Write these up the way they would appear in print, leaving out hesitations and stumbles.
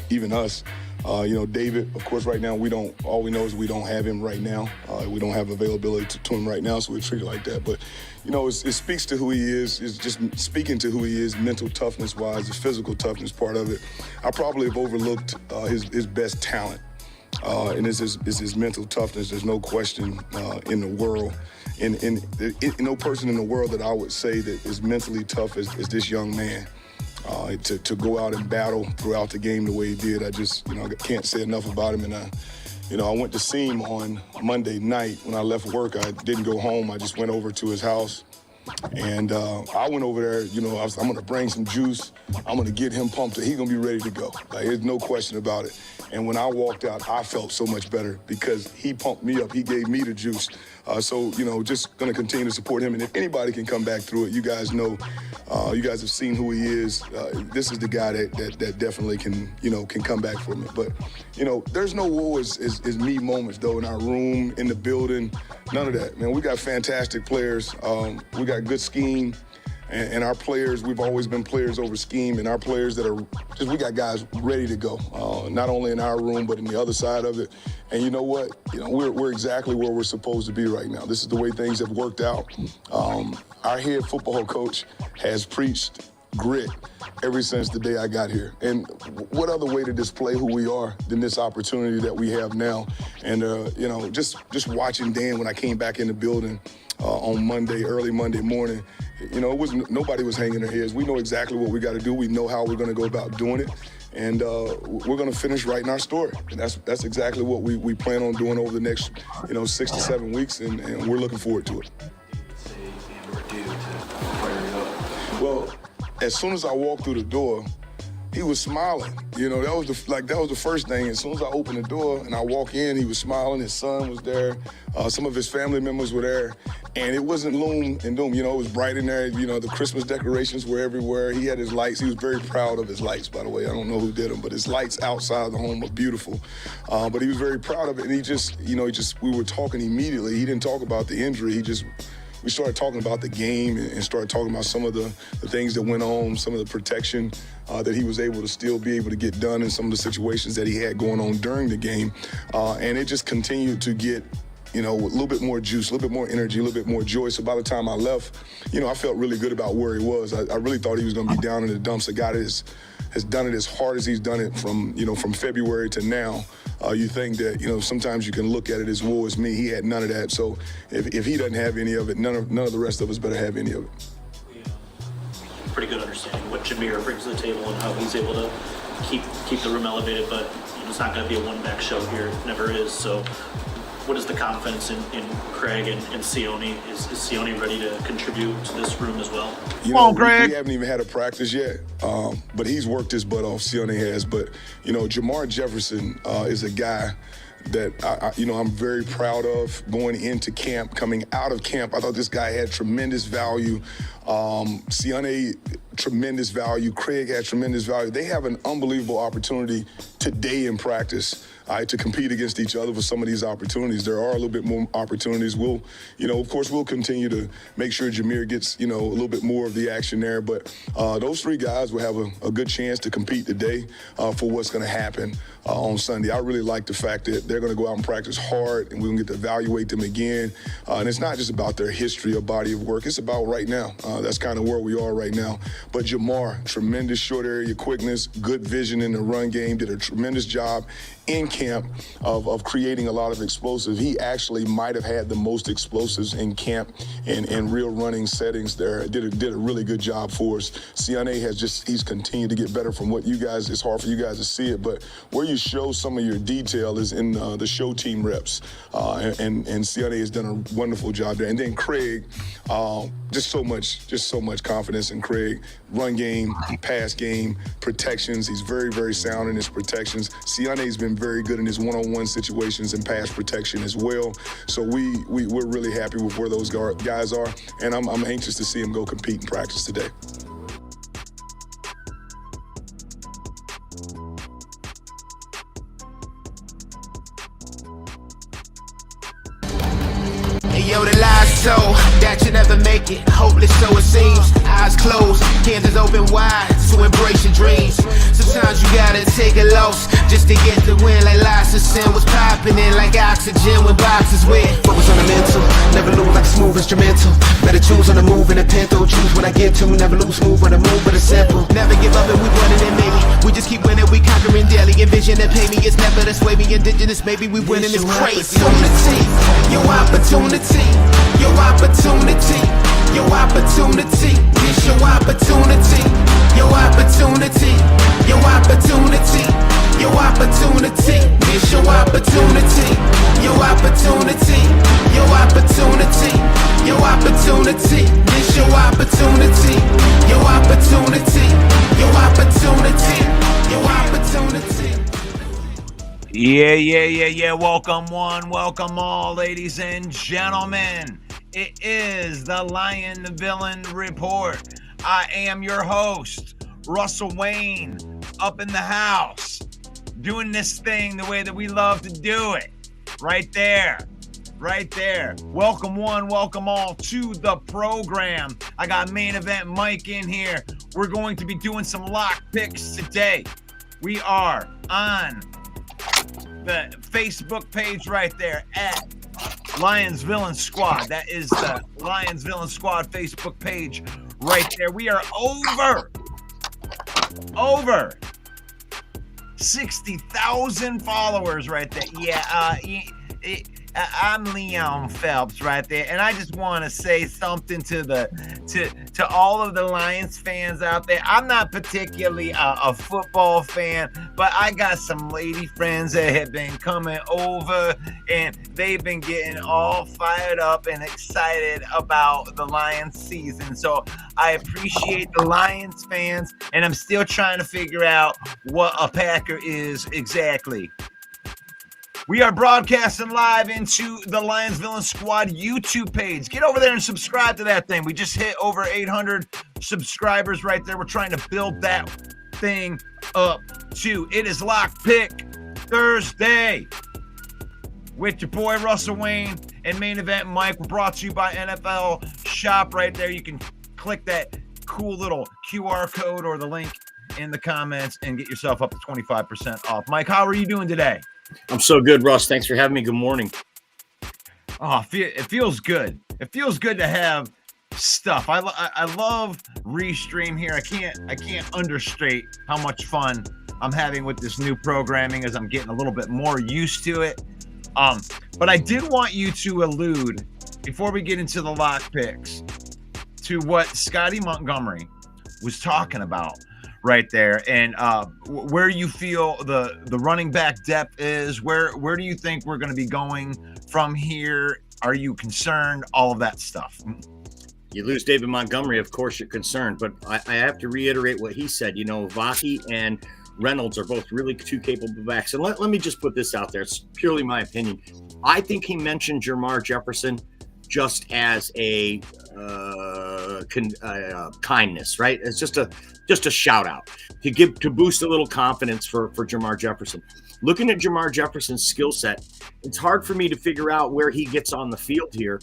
even us. David, of course, right now all we know is we don't have him right now. We don't have availability to him right now, so we treat it like that. But, it speaks to who he is. It's just speaking to who he is, mental toughness-wise, the physical toughness part of it. I probably have overlooked his best talent, and it's his mental toughness. There's no question in the world. And no person in the world that I would say that is mentally tough as this young man. To go out and battle throughout the game the way he did, I just, I can't say enough about him. And I went to see him on Monday night when I left work. I didn't go home. I just went over to his house. And I went over there, I'm going to bring some juice. I'm going to get him pumped. He's going to be ready to go. There's no question about it. And when I walked out, I felt so much better because he pumped me up. He gave me the juice. So, just going to continue to support him. And if anybody can come back through it, you guys know, you guys have seen who he is. This is the guy that definitely can come back from it. But, there's no woe as me moments, though, in our room, in the building. None of that, man. We got fantastic players. We got good scheme. And our players, we've always been players over scheme, and our players we got guys ready to go, not only in our room, but in the other side of it. And you know what? We're exactly where we're supposed to be right now. This is the way things have worked out. Our head football coach has preached grit ever since the day I got here. And what other way to display who we are than this opportunity that we have now? And, just watching Dan when I came back in the building on early Monday morning, nobody was hanging their heads. We know exactly what we got to do. We know how we're going to go about doing it. And we're going to finish writing our story. And that's exactly what we plan on doing over the next, 6 to 7 weeks. And we're looking forward to it. Well, as soon as I walked through the door, he was smiling. That was the first thing. As soon as I opened the door and I walk in, he was smiling. His son was there. Some of his family members were there. And it wasn't gloom and doom. It was bright in there. The Christmas decorations were everywhere. He had his lights. He was very proud of his lights, by the way. I don't know who did them, but his lights outside the home were beautiful. But he was very proud of it. And we were talking immediately. He didn't talk about the injury. We started talking about the game and started talking about some of the things that went on, some of the protection that he was able to still be able to get done in some of the situations that he had going on during the game. And it just continued to get, a little bit more juice, a little bit more energy, a little bit more joy. So by the time I left, I felt really good about where he was. I really thought he was going to be down in the dumps. A guy that has done it as hard as he's done it from February to now. You think that, sometimes you can look at it as woe is me. He had none of that. So if he doesn't have any of it, none of the rest of us better have any of it. Pretty good understanding what Jameer brings to the table and how he's able to keep the room elevated, but it's not going to be a one-back show here. It never is. So what is the confidence in Craig and Sione? Is Sione ready to contribute to this room as well? Come on, Craig. We haven't even had a practice yet, but he's worked his butt off. Sione has. But, Jamar Jefferson is a guy that I'm very proud of going into camp, coming out of camp. I thought this guy had tremendous value. Sione, tremendous value. Craig had tremendous value. They have an unbelievable opportunity today in practice to compete against each other for some of these opportunities. There are a little bit more opportunities. We'll continue to make sure Jameer gets, a little bit more of the action there. But those three guys will have a good chance to compete today for what's going to happen on Sunday. I really like the fact that they're going to go out and practice hard, and we're going to get to evaluate them again. And it's not just about their history or body of work. It's about right now. That's kind of where we are right now. But Jamar, tremendous short area quickness, good vision in the run game, did a tremendous job in camp of creating a lot of explosives. He actually might have had the most explosives in camp and real running settings there. Did a really good job for us. Sione he's continued to get better from what you guys, it's hard for you guys to see it, but where you show some of your detail is in the show team reps. And Sione has done a wonderful job there. And then Craig, just so much confidence in Craig. Run game, pass game, protections. He's very, very sound in his protections. Sione's been very good in his one-on-one situations and pass protection as well. So we're really happy with where those guys are, and I'm anxious to see him go compete in practice today. Yo, the lies so that you never make it. Hopeless, so it seems. Eyes closed, canvas open wide to embrace your dreams. Sometimes you gotta take to get the win like Lysacin was popping in like oxygen when boxes wet. Focus on the mental, never lose like a smooth instrumental. Better choose on the move in a pinto, choose when I get to. Never lose move on the move, but it's simple. Never give up and we winning it maybe. We just keep winning, we conquering daily. Envision and pay me, it's never to sway me. Indigenous, maybe we winning, it's crazy. Opportunity, your opportunity, your opportunity, your opportunity. This your opportunity, your opportunity, your opportunity, your opportunity. This your opportunity, your opportunity, your opportunity, your opportunity. This your opportunity, your opportunity, your opportunity, your opportunity. Yeah. Welcome one, welcome all, ladies and gentlemen. It is the Lion Villain Report. I am your host, Russell Wayne, up in the house, doing this thing the way that we love to do it. Right there. Welcome one, welcome all to the program. I got Main Event Mike in here. We're going to be doing some lock picks today. We are on the Facebook page right there at Lions Villain Squad. That is the Lions Villain Squad Facebook page right there. We are over 60,000 followers right there. Yeah, I'm Leon Phelps right there, and I just want to say something to all of the Lions fans out there. I'm not particularly a football fan, but I got some lady friends that have been coming over, and they've been getting all fired up and excited about the Lions season. So I appreciate the Lions fans, and I'm still trying to figure out what a Packer is exactly. We are broadcasting live into the Lions Villain Squad YouTube page. Get over there and subscribe to that thing. We just hit over 800 subscribers right there. We're trying to build that thing up too. It is Lock Pick Thursday with your boy Russell Wayne and Main Event Mike. We're brought to you by NFL Shop right there. You can click that cool little QR code or the link in the comments and get yourself up to 25% off. Mike, how are you doing today? I'm so good, Russ. Thanks for having me. Good morning. Oh, it feels good. It feels good to have stuff. I love Restream here. I can't understate how much fun I'm having with this new programming as I'm getting a little bit more used to it. But I did want you to allude, before we get into the lock picks, to what Scotty Montgomery was talking about right there, and where you feel the running back depth is. Where do you think we're going to be going from here? Are you concerned? All of that stuff. You lose David Montgomery, of course you're concerned, but I have to reiterate what he said. You know, Vaki and Reynolds are both really two capable backs. And let me just put this out there. It's purely my opinion. I think he mentioned Jermar Jefferson just as a kindness, right? It's just a shout out to boost a little confidence for Jermar Jefferson. Looking at Jermar Jefferson's skill set, it's hard for me to figure out where he gets on the field here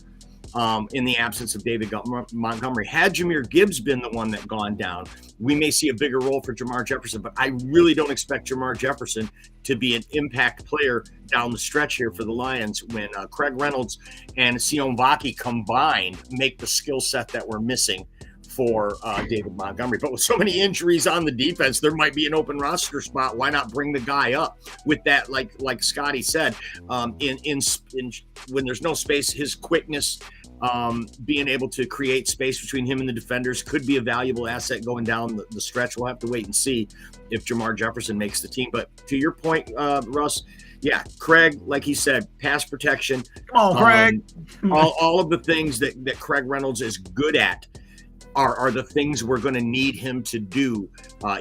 in the absence of David Montgomery. Had Jahmyr Gibbs been the one that gone down, we may see a bigger role for Jermar Jefferson, but I really don't expect Jermar Jefferson to be an impact player down the stretch here for the Lions when Craig Reynolds and Sion Vaki combined make the skill set that we're missing for David Montgomery. But with so many injuries on the defense, there might be an open roster spot. Why not bring the guy up with that? Like Scotty said, in when there's no space, his quickness, being able to create space between him and the defenders could be a valuable asset going down the stretch. We'll have to wait and see if Jermar Jefferson makes the team. But to your point, Russ, yeah, Craig, like he said, pass protection. Come on, Craig. All of the things that Craig Reynolds is good at are the things we're going to need him to do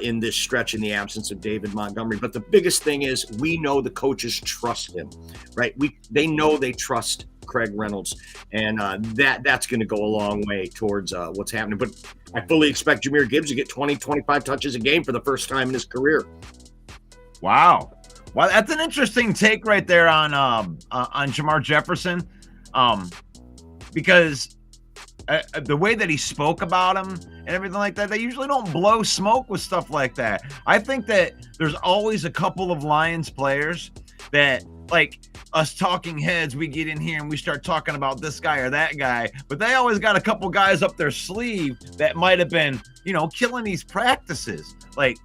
in this stretch in the absence of David Montgomery. But the biggest thing is we know the coaches trust him, right? They know they trust Craig Reynolds, and that's going to go a long way towards what's happening. But I fully expect Jahmyr Gibbs to get 20, 25 touches a game for the first time in his career. Wow. Well, that's an interesting take right there on Jermar Jefferson, because the way that he spoke about him and everything like that. They usually don't blow smoke with stuff like that. I think that there's always a couple of Lions players that, like us talking heads, we get in here and we start talking about this guy or that guy, but they always got a couple guys up their sleeve that might have been, killing these practices. Like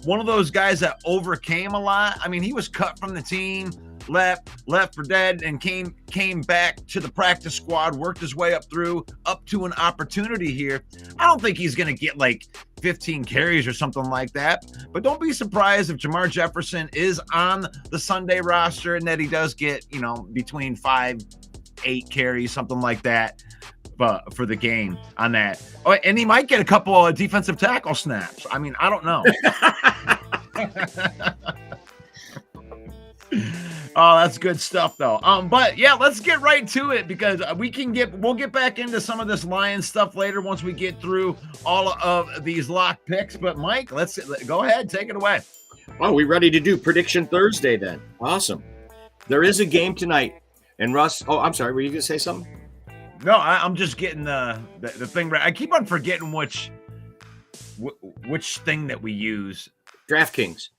one of those guys that overcame a lot. I mean, he was cut from the team, left for dead, and came back to the practice squad, worked his way up to an opportunity here. I don't think he's going to get like 15 carries or something like that, but don't be surprised if Jamar Jefferson is on the Sunday roster and that he does get, between 5-8 carries, something like that, but for the game on that. Oh, and he might get a couple of defensive tackle snaps. I mean, I don't know. Oh, that's good stuff though. But yeah, let's get right to it because we'll get back into some of this Lions stuff later once we get through all of these lock picks. But Mike, let's go ahead, take it away. Oh, we ready to do Prediction Thursday then? Awesome. There is a game tonight, and Russ. Oh, I'm sorry. Were you gonna say something? No, I'm just getting the thing right. I keep on forgetting which thing that we use. DraftKings.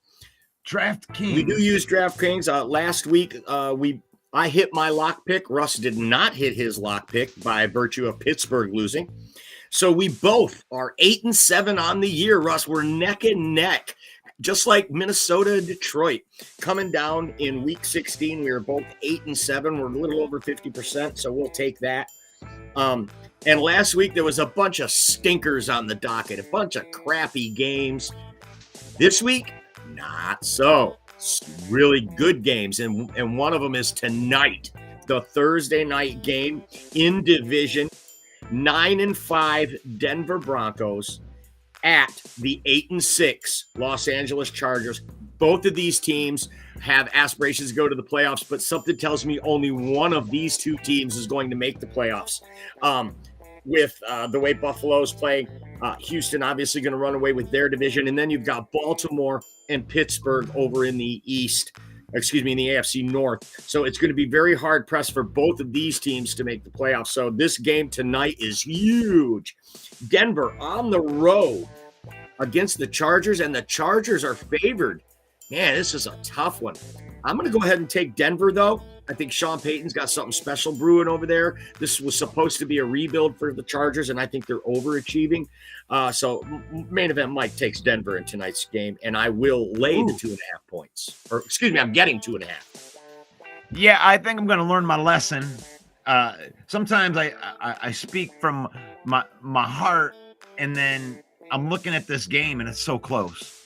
DraftKings. We do use DraftKings. Last week, I hit my lock pick. Russ did not hit his lock pick by virtue of Pittsburgh losing. So we both are 8-7 on the year, Russ. We're neck and neck, just like Minnesota and Detroit. Coming down in week 16, we were both 8-7. We're a little over 50%, so we'll take that. And last week, there was a bunch of stinkers on the docket, a bunch of crappy games. This week, not so. Really good games, and one of them is tonight, the Thursday night game in division. 9-5 Denver Broncos at the 8-6 Los Angeles Chargers. Both of these teams have aspirations to go to the playoffs, but something tells me only one of these two teams is going to make the playoffs. With the way Buffalo's playing, Houston obviously going to run away with their division, and then you've got Baltimore and Pittsburgh over in the in the AFC North. So it's going to be very hard pressed for both of these teams to make the playoffs. So this game tonight is huge. Denver on the road against the Chargers, and the Chargers are favored. Man, this is a tough one. I'm going to go ahead and take Denver, though. I think Sean Payton's got something special brewing over there. This was supposed to be a rebuild for the Chargers, and I think they're overachieving. So main event Mike takes Denver in tonight's game, and I will lay the 2.5 points. Or excuse me, I'm getting 2.5. Yeah, I think I'm going to learn my lesson. Sometimes I speak from my heart, and then I'm looking at this game, and it's so close.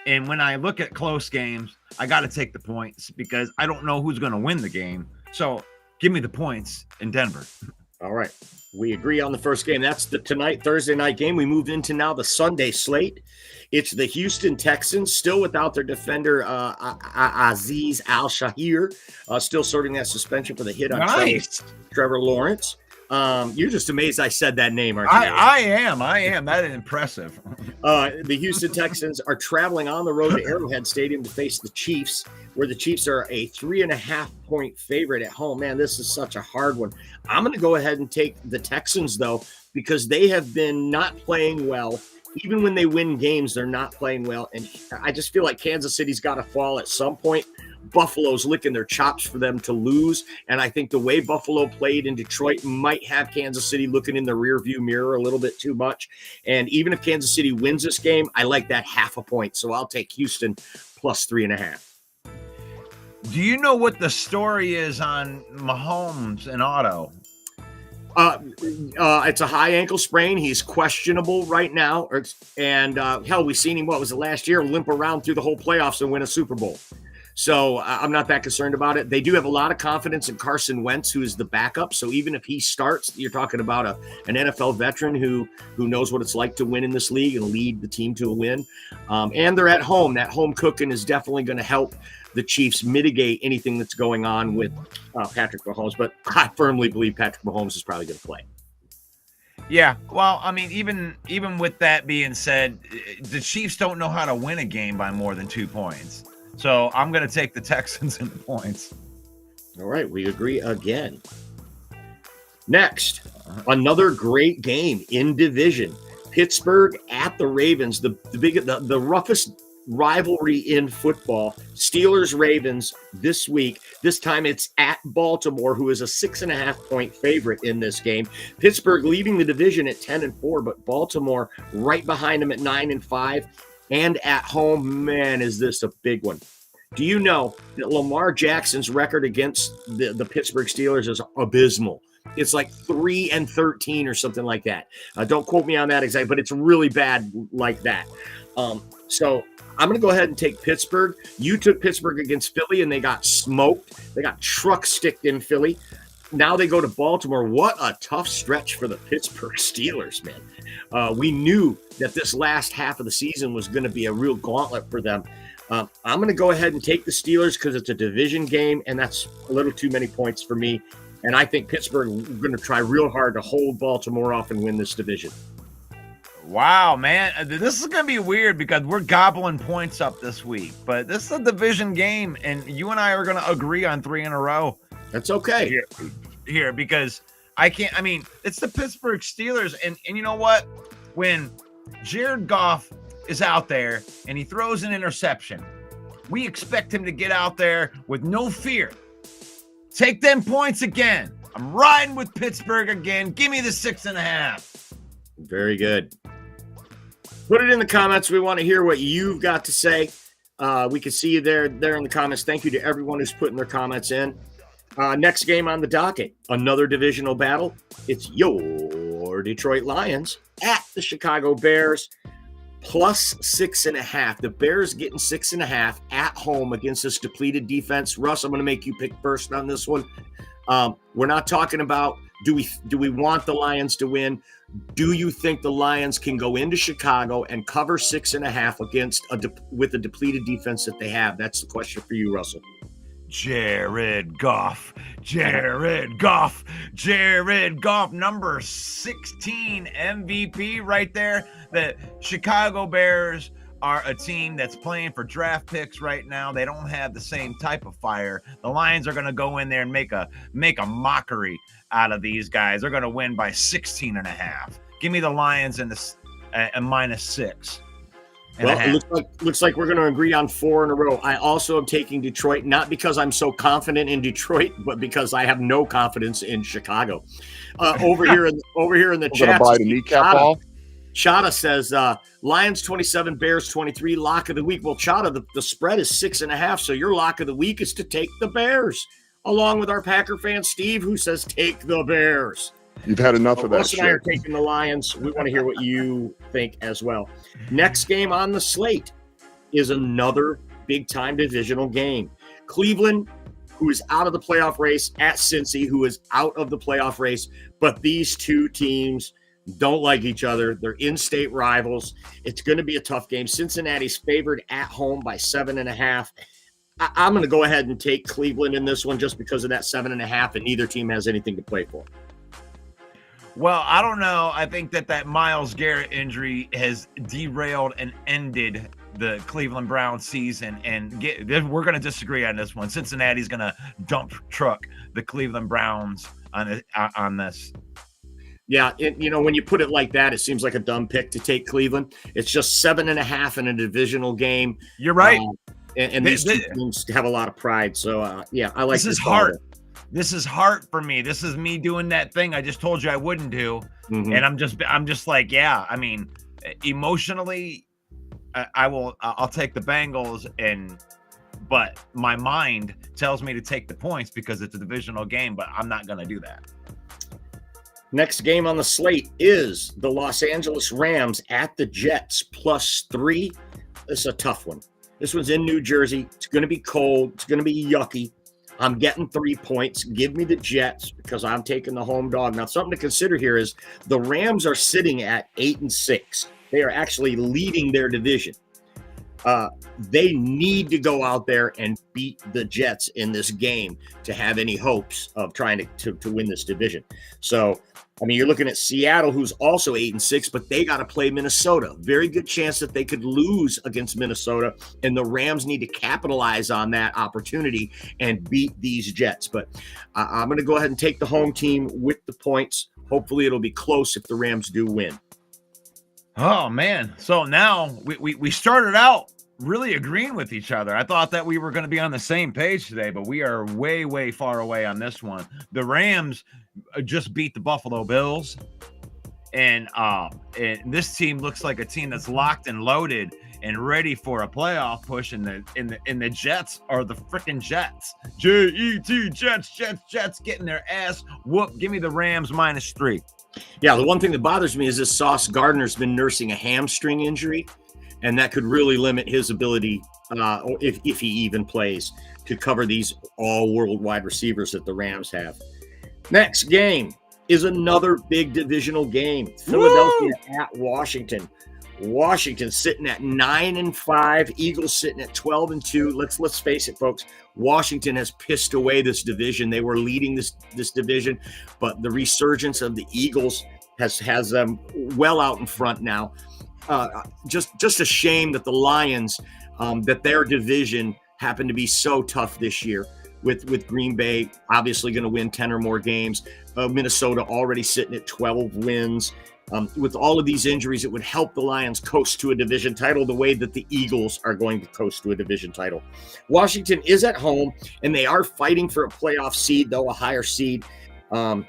And when I look at close games, I got to take the points because I don't know who's going to win the game. So give me the points in Denver. All right. We agree on the first game. That's the Thursday night game. We move into now the Sunday slate. It's the Houston Texans, still without their defender, Azeez Al-Shahir, still serving that suspension for the hit on Trevor Lawrence. You're just amazed I said that name, aren't you? I am. That is impressive. The Houston Texans are traveling on the road to Arrowhead Stadium to face the Chiefs, where the Chiefs are a 3.5-point favorite at home. Man, this is such a hard one. I'm going to go ahead and take the Texans, though, because they have been not playing well. Even when they win games, they're not playing well. And I just feel like Kansas City's got to fall at some point. Buffalo's licking their chops for them to lose. And I think the way Buffalo played in Detroit might have Kansas City looking in the rearview mirror a little bit too much. And even if Kansas City wins this game, I like that 0.5 point. So I'll take Houston plus 3.5. Do you know what the story is on Mahomes and Otto? It's a high ankle sprain. He's questionable right now. And hell, we've seen him, what was it, last year, limp around through the whole playoffs and win a Super Bowl. So I'm not that concerned about it. They do have a lot of confidence in Carson Wentz, who is the backup. So even if he starts, you're talking about an NFL veteran who knows what it's like to win in this league and lead the team to a win. And they're at home. That home cooking is definitely going to help the Chiefs mitigate anything that's going on with Patrick Mahomes. But I firmly believe Patrick Mahomes is probably going to play. Yeah, well, I mean, even with that being said, the Chiefs don't know how to win a game by more than 2 points. So I'm going to take the Texans in the points. All right, we agree again. Next, another great game in division. Pittsburgh at the Ravens, the roughest rivalry in football. Steelers Ravens this week. This time it's at Baltimore, who is a 6.5-point favorite in this game. Pittsburgh leading the division at 10-4, but Baltimore right behind them at 9-5. And at home, man, is this a big one. Do you know that Lamar Jackson's record against the Pittsburgh Steelers is abysmal? It's like 3-13 or something like that. Don't quote me on that exactly, but it's really bad like that. So I'm going to go ahead and take Pittsburgh. You took Pittsburgh against Philly, and they got smoked. They got truck sticked in Philly. Now they go to Baltimore. What a tough stretch for the Pittsburgh Steelers, man. We knew that this last half of the season was going to be a real gauntlet for them. I'm going to go ahead and take the Steelers because it's a division game, and that's a little too many points for me. And I think Pittsburgh is going to try real hard to hold Baltimore off and win this division. Wow, man. This is going to be weird because we're gobbling points up this week. But this is a division game, and you and I are going to agree on 3 in a row. That's okay. Here, because it's the Pittsburgh Steelers. And you know what? When Jared Goff is out there and he throws an interception, we expect him to get out there with no fear. Take them points again. I'm riding with Pittsburgh again. Give me the 6.5. Very good. Put it in the comments. We want to hear what you've got to say. We can see you there in the comments. Thank you to everyone who's putting their comments in. Next game on the docket, another divisional battle. It's your Detroit Lions at the Chicago Bears, plus 6.5. The Bears getting 6.5 at home against this depleted defense. Russ, I'm going to make you pick first on this one. We're not talking about do we want the Lions to win? Do you think the Lions can go into Chicago and cover 6.5 against with the depleted defense that they have? That's the question for you, Russell. Jared Goff, number 16 MVP right there. The Chicago Bears are a team that's playing for draft picks right now. They don't have the same type of fire. The Lions are going to go in there and make a mockery out of these guys. They're going to win by 16.5. Give me the Lions in the -6. Well, it looks like we're going to agree on 4 in a row. I also am taking Detroit, not because I'm so confident in Detroit, but because I have no confidence in Chicago. Over here in the chat, buy the kneecap ball. Chada says Lions 27, Bears 23. Lock of the week. Well, Chada, the spread is 6.5, so your lock of the week is to take the Bears, along with our Packer fan Steve, who says take the Bears. You've had enough of that shit. Russ and I are taking the Lions. We want to hear what you think as well. Next game on the slate is another big-time divisional game. Cleveland, who is out of the playoff race, at Cincy, who is out of the playoff race. But these two teams don't like each other. They're in-state rivals. It's going to be a tough game. Cincinnati's favored at home by 7.5. I'm going to go ahead and take Cleveland in this one just because of that 7.5, and neither team has anything to play for. Well, I don't know. I think that Myles Garrett injury has derailed and ended the Cleveland Browns season. And we're going to disagree on this one. Cincinnati's going to dump truck the Cleveland Browns on this. Yeah, when you put it like that, it seems like a dumb pick to take Cleveland. It's just 7.5 in a divisional game. You're right. And these two teams have a lot of pride. So, I like this. This is hard. This is hard for me. This is me doing that thing I just told you I wouldn't do. Mm-hmm. And I'm just like, yeah, I mean, emotionally, I'll take the Bengals, but my mind tells me to take the points because it's a divisional game, but I'm not going to do that. Next game on the slate is the Los Angeles Rams at the Jets, +3. This is a tough one. This one's in New Jersey. It's going to be cold. It's going to be yucky. I'm getting 3 points. Give me the Jets because I'm taking the home dog. Now, something to consider here is the Rams are sitting at 8-6. They are actually leading their division. They need to go out there and beat the Jets in this game to have any hopes of trying to win this division. So, I mean, you're looking at Seattle, who's also 8-6, but they got to play Minnesota. Very good chance that they could lose against Minnesota, and the Rams need to capitalize on that opportunity and beat these Jets. But I'm going to go ahead and take the home team with the points. Hopefully it'll be close if the Rams do win. Oh man. So now we started out really agreeing with each other. I thought that we were going to be on the same page today, but we are way, way far away on this one. The Rams just beat the Buffalo Bills. And this team looks like a team that's locked and loaded and ready for a playoff push. And the Jets are the freaking Jets. J-E-T, Jets getting their ass whooped. Give me the Rams -3. Yeah, the one thing that bothers me is this Sauce Gardner's been nursing a hamstring injury, and that could really limit his ability, if he even plays, to cover these all-world wide receivers that the Rams have. Next game is another big divisional game. Philadelphia at Washington. Washington sitting at 9-5. Eagles sitting at 12-2. Let's face it, folks. Washington has pissed away this division. They were leading this division, but the resurgence of the Eagles has them well out in front now. Just a shame that the Lions, that their division happened to be so tough this year. With Green Bay obviously going to win 10 or more games, Minnesota already sitting at 12 wins. With all of these injuries, it would help the Lions coast to a division title the way that the Eagles are going to coast to a division title. Washington is at home, and they are fighting for a playoff seed, though a higher seed. I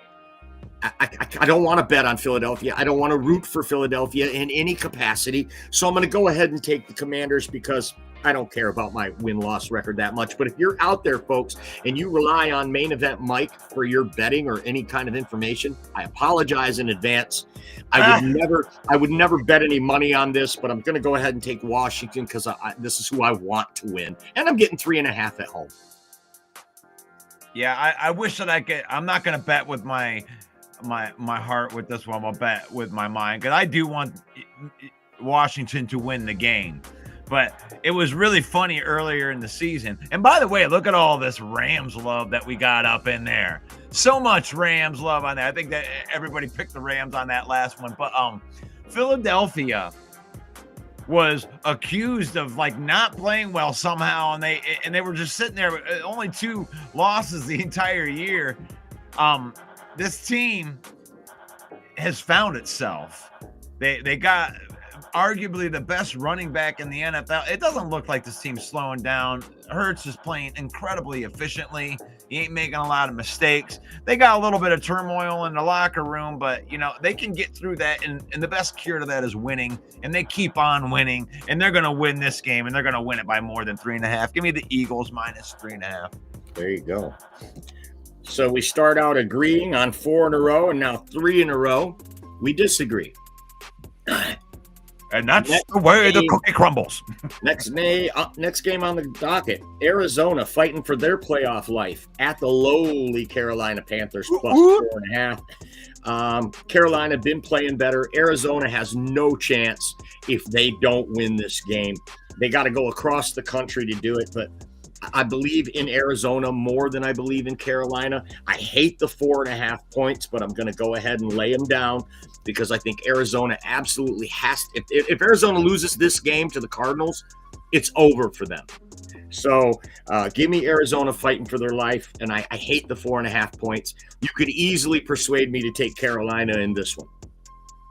don't want to bet on Philadelphia. I don't want to root for Philadelphia in any capacity. So I'm going to go ahead and take the Commanders because I don't care about my win-loss record that much. But if you're out there, folks, and you rely on Main Event Mike for your betting or any kind of information, I apologize in advance. I would never bet any money on this, but I'm going to go ahead and take Washington because this is who I want to win. And I'm getting 3.5 at home. Yeah, I wish that I'm not going to bet with my heart with this one. I'll bet with my mind because I do want Washington to win the game. But it was really funny earlier in the season. And by the way, look at all this Rams love that we got up in there. So much Rams love on that. I think that everybody picked the Rams on that last one. But Philadelphia was accused of not playing well somehow, and they were just sitting there with only 2 losses the entire year. This team has found itself. They got arguably the best running back in the NFL. It doesn't look like this team's slowing down. Hurts is playing incredibly efficiently. He ain't making a lot of mistakes. They got a little bit of turmoil in the locker room, but they can get through that. And the best cure to that is winning. And they keep on winning. And they're going to win this game. And they're going to win it by more than 3.5. Give me the Eagles -3.5. There you go. So we start out agreeing on 4 in a row, and now 3 in a row. We disagree. And that's the way the cookie crumbles. Next game on the docket, Arizona fighting for their playoff life at the lowly Carolina Panthers +4.5. Carolina been playing better. Arizona has no chance if they don't win this game. They got to go across the country to do it, but I believe in Arizona more than I believe in Carolina. I hate the 4.5 points, but I'm going to go ahead and lay them down because I think Arizona absolutely has to. If Arizona loses this game to the Cardinals, it's over for them. So give me Arizona fighting for their life, and I hate the 4.5 points. You could easily persuade me to take Carolina in this one.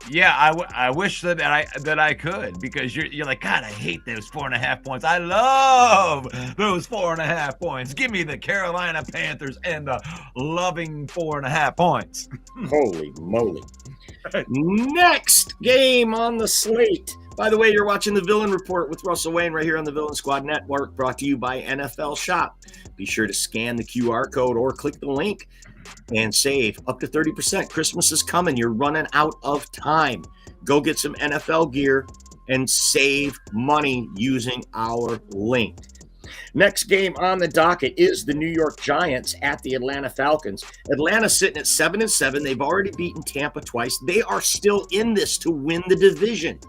Yeah, I wish that I could because you're like, God, I hate those 4.5 points. I love those 4.5 points. Give me the Carolina Panthers and the loving 4.5 points. Holy moly. Next game on the slate. By the way, you're watching The Villain Report with Russell Wayne right here on the Villain Squad Network, brought to you by NFL Shop. Be sure to scan the QR code or click the link and save up to 30%. Christmas is coming. You're running out of time. Go get some NFL gear and save money using our link. Next game on the docket is the New York Giants at the Atlanta Falcons. Atlanta sitting at 7-7. They've already beaten Tampa twice. They are still in this to win the division.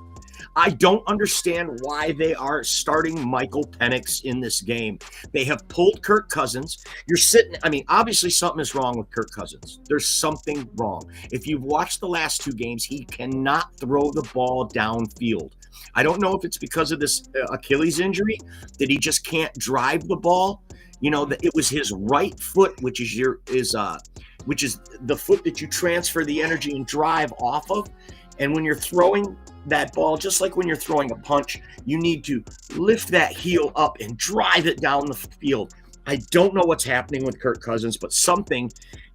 I don't understand why they are starting Michael Penix in this game. They have pulled Kirk Cousins. Obviously something is wrong with Kirk Cousins. There's something wrong. If you've watched the last 2 games, he cannot throw the ball downfield. I don't know if it's because of this Achilles injury that he just can't drive the ball. It was his right foot, which is the foot that you transfer the energy and drive off of. And when you're throwing that ball, just like when you're throwing a punch, you need to lift that heel up and drive it down the field. I don't know what's happening with Kirk Cousins, but something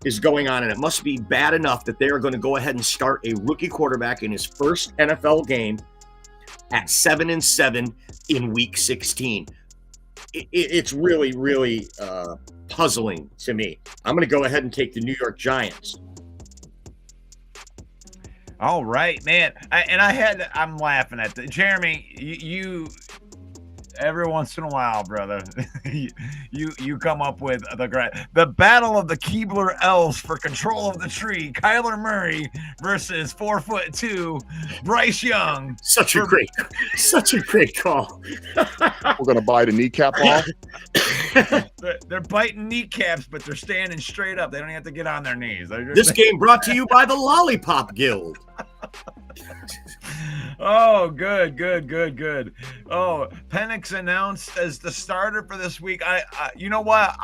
is going on, and it must be bad enough that they are going to go ahead and start a rookie quarterback in his first NFL game at 7-7 in Week 16. It's really, really puzzling to me. I'm going to go ahead and take the New York Giants. All right, man. I'm laughing at Jeremy. You every once in a while, brother, you come up with the battle of the Keebler elves for control of the tree. Kyler Murray versus 4'2" Bryce Young. Such a great call. We're gonna buy the kneecap ball. They're biting kneecaps, but they're standing straight up. They don't have to get on their knees. This game brought to you by the Lollipop Guild. Oh, good. Oh, Penix announced as the starter for this week. You know what?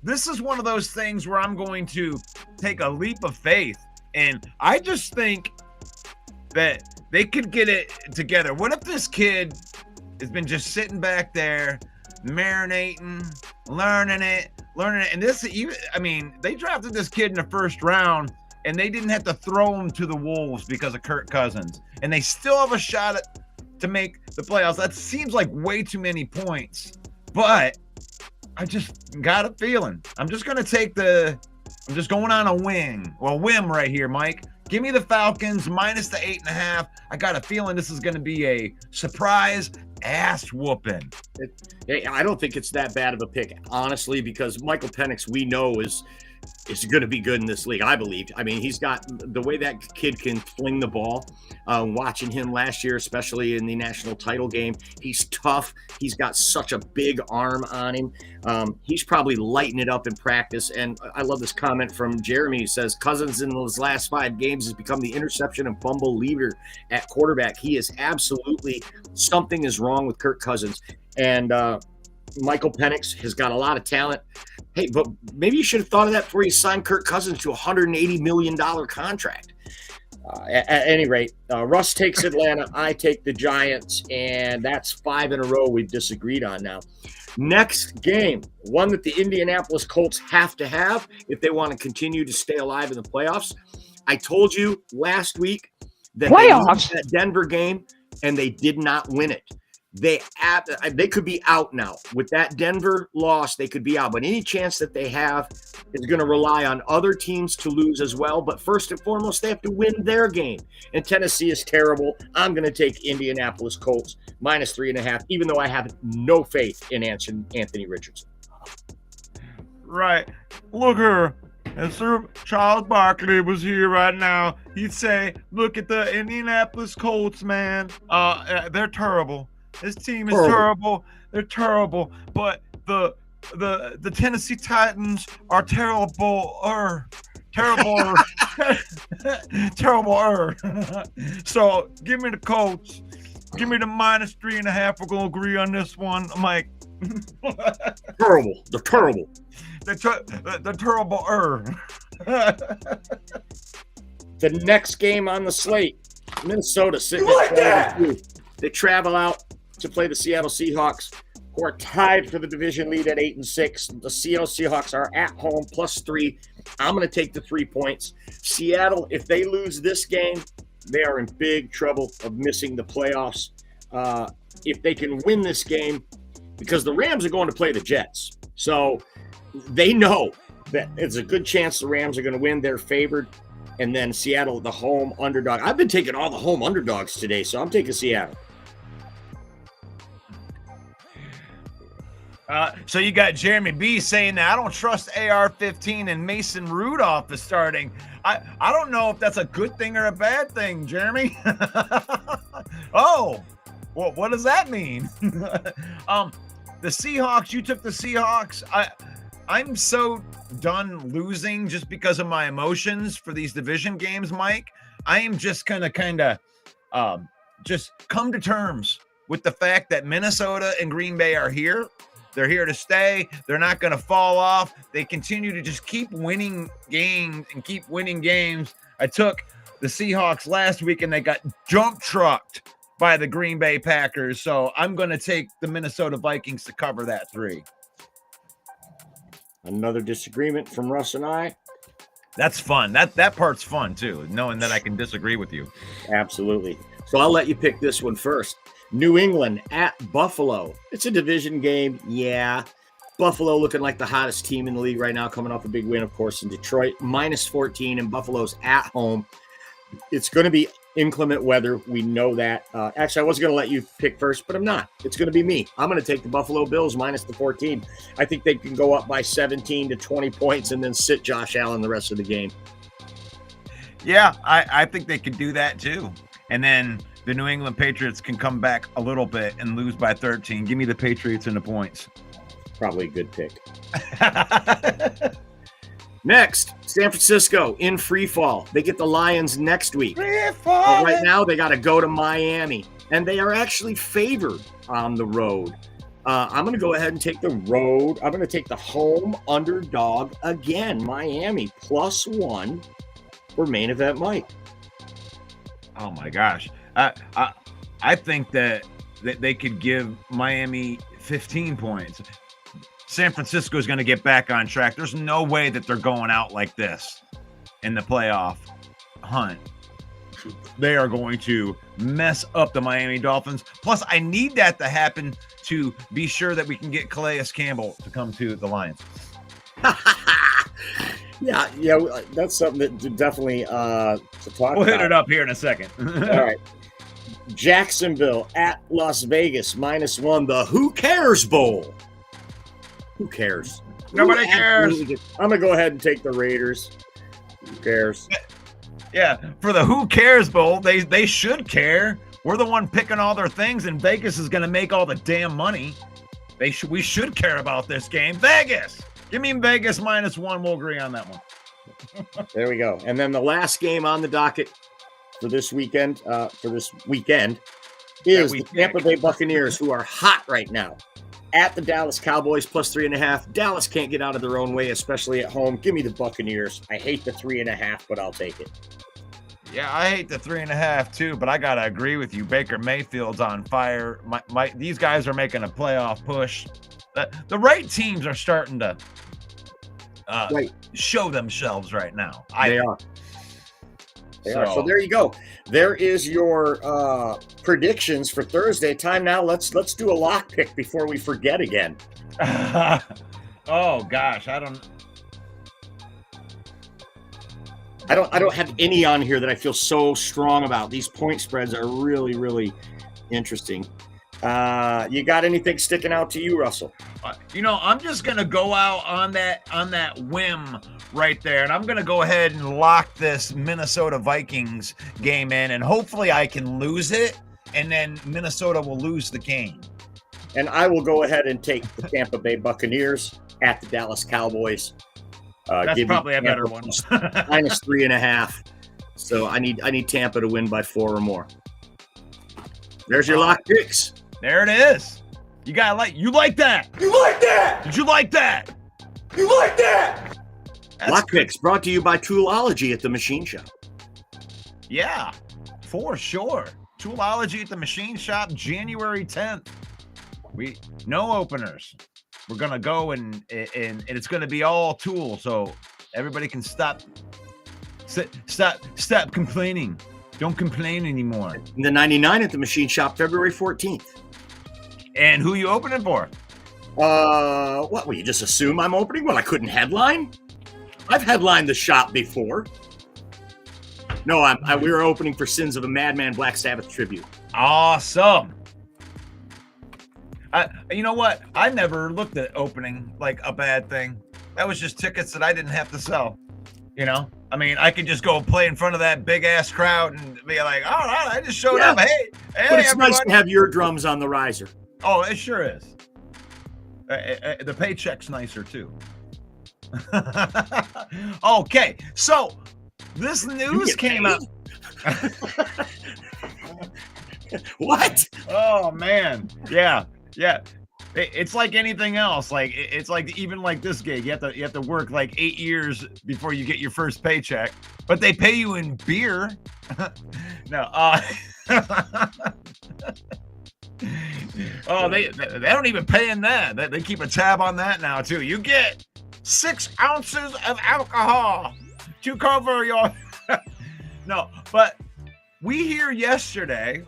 This is one of those things where I'm going to take a leap of faith, and I just think that they could get it together. What if this kid has been just sitting back there, marinating, learning it, and they drafted this kid in the first round. And they didn't have to throw him to the wolves because of Kirk Cousins. And they still have a shot to make the playoffs. That seems like way too many points. But I just got a feeling. I'm just going on a whim right here, Mike. Give me the Falcons minus the 8.5. I got a feeling this is going to be a surprise ass whooping. I don't think it's that bad of a pick, honestly, because Michael Penix, we know, is going to be good in this league, I believe. I mean, he's got the way that kid can fling the ball. Watching him last year, especially in the national title game, he's tough. He's got such a big arm on him. He's probably lighting it up in practice. And I love this comment from Jeremy. He says, Cousins in those last 5 games has become the interception and fumble leader at quarterback. He is absolutely, something is wrong with Kirk Cousins. And Michael Penix has got a lot of talent. Hey, but maybe you should have thought of that before you signed Kirk Cousins to a $180 million contract. At any rate, Russ takes Atlanta. I take the Giants, and that's 5 in a row we've disagreed on now. Next game, one that the Indianapolis Colts have to have if they want to continue to stay alive in the playoffs. I told you last week that they lost that Denver game, and they did not win it. They could be out now. With that Denver loss, they could be out. But any chance that they have is going to rely on other teams to lose as well. But first and foremost, they have to win their game. And Tennessee is terrible. I'm going to take Indianapolis Colts minus 3.5, even though I have no faith in Anthony Richardson. Right. Look here. If Sir Charles Barkley was here right now, he'd say, look at the Indianapolis Colts, man. They're terrible. This team is terrible. They're terrible. But the Tennessee Titans are terrible. Terrible. So give me the Colts. Give me the minus 3.5. We're gonna agree on this one. I'm like terrible. They're terrible. The terrible. The next game on the slate, Minnesota sitting at 12-2. They travel out to play the Seattle Seahawks, who are tied for the division lead at 8-6. The Seattle Seahawks are at home +3. I'm going to take the 3 points. Seattle, if they lose this game, they are in big trouble of missing the playoffs. If they can win this game, because the Rams are going to play the Jets. So they know that it's a good chance the Rams are going to win. They're favored. And then Seattle, the home underdog. I've been taking all the home underdogs today, so I'm taking Seattle. So you got Jeremy B saying that I don't trust AR-15 and Mason Rudolph is starting. I don't know if that's a good thing or a bad thing, Jeremy. Oh, well, what does that mean? The Seahawks, you took the Seahawks. I'm so done losing just because of my emotions for these division games, Mike. I am just gonna kind of just come to terms with the fact that Minnesota and Green Bay are here. They're here to stay. They're not going to fall off. They continue to just keep winning games and keep winning games. I took the Seahawks last week, and they got jump trucked by the Green Bay Packers. So I'm going to take the Minnesota Vikings to cover that 3. Another disagreement from Russ and I. That's fun. That part's fun too, knowing that I can disagree with you. Absolutely. So I'll let you pick this one first. New England at Buffalo. It's a division game. Yeah. Buffalo looking like the hottest team in the league right now, coming off a big win, of course, in Detroit. -14, and Buffalo's at home. It's going to be inclement weather. We know that. Actually, I was going to let you pick first, but I'm not. It's going to be me. I'm going to take the Buffalo Bills -14. I think they can go up by 17 to 20 points and then sit Josh Allen the rest of the game. Yeah, I think they could do that too. And then the New England Patriots can come back a little bit and lose by 13. Give me the Patriots and the points. Probably a good pick. Next, San Francisco in free fall. They get the Lions next week. Right now, they got to go to Miami, and they are actually favored on the road. I'm going to go ahead and take the road. I'm going to take the home underdog again, Miami, +1 for main event Mike. Oh my gosh. I think that they could give Miami 15 points. San Francisco is going to get back on track. There's no way that they're going out like this in the playoff hunt. They are going to mess up the Miami Dolphins. Plus, I need that to happen to be sure that we can get Calais Campbell to come to the Lions. Yeah, that's something that definitely to talk We'll about. hit it up here in a second. All right. Jacksonville at Las Vegas, -1, the Who Cares Bowl. Who cares? Nobody cares. I'm going to go ahead and take the Raiders. Who cares? Yeah, for the Who Cares Bowl, they should care. We're the one picking all their things, and Vegas is going to make all the damn money. We should care about this game. Vegas! Give me Vegas -1. We'll agree on that one. There we go. And then the last game on the docket for this weekend, is the Tampa Bay Buccaneers, who are hot right now, at the Dallas Cowboys +3.5. Dallas can't get out of their own way, especially at home. Give me the Buccaneers. I hate the 3.5, but I'll take it. Yeah, I hate the 3.5 too, but I gotta agree with you. Baker Mayfield's on fire. These guys are making a playoff push. The right teams are starting to show themselves right now. They are. So there you go. There is your predictions for Thursday. Time now. Let's do a lock pick before we forget again. Oh gosh, I don't have any on here that I feel so strong about. These point spreads are really, really interesting. You got anything sticking out to you, Russell? I'm just gonna go out on that whim right there, and I'm gonna go ahead and lock this Minnesota Vikings game in, and hopefully I can lose it, and then Minnesota will lose the game. And I will go ahead and take the Tampa Bay Buccaneers at the Dallas Cowboys. That's probably a better one. -3.5. So I need Tampa to win by 4 or more. There's your lock picks. There it is. You like that? You like that? Did you like that? You like that? Lock picks brought to you by Toolology at the Machine Shop. Yeah, for sure. Toolology at the Machine Shop, January 10th. No openers. We're gonna go and it's gonna be all tool, so everybody can stop complaining. Don't complain anymore. The 99 at the Machine Shop, February 14th. And who you opening for? What? Will you just assume I'm opening? Well, I couldn't headline. I've headlined the shop before. No, we were opening for Sins of a Madman Black Sabbath tribute. Awesome. You know what? I never looked at opening like a bad thing. That was just tickets that I didn't have to sell. I mean, I could just go play in front of that big ass crowd and be like, all right, I just showed up. Hey, but it's everybody. nice to have your drums on the riser. Oh, it sure is. The paycheck's nicer too. Okay, so this news came out. What? Oh man, yeah. It's like anything else. Like it's like even like this gig, you have to work like 8 years before you get your first paycheck. But they pay you in beer. No. Oh, they don't even pay in that. They keep a tab on that now too. You get 6 ounces of alcohol to cover your. No, but we hear yesterday.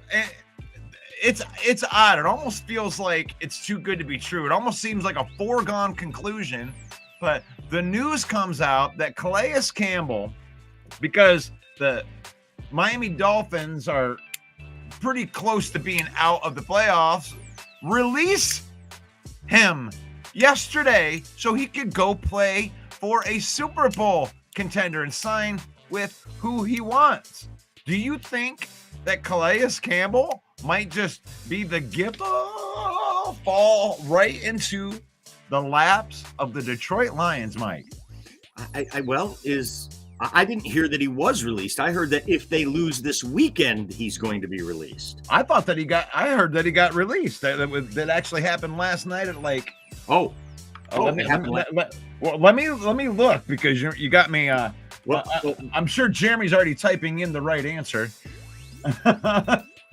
It's odd. It almost feels like it's too good to be true. It almost seems like a foregone conclusion. But the news comes out that Calais Campbell, because the Miami Dolphins are pretty close to being out of the playoffs, release him yesterday so he could go play for a Super Bowl contender and sign with who he wants. Do you think that Calais Campbell might just be the gift fall right into the laps of the Detroit Lions, Mike? I didn't hear that he was released. I heard that if they lose this weekend, he's going to be released. I heard that he got released. That actually happened last night at like. Let me look, because you got me. I'm sure Jeremy's already typing in the right answer.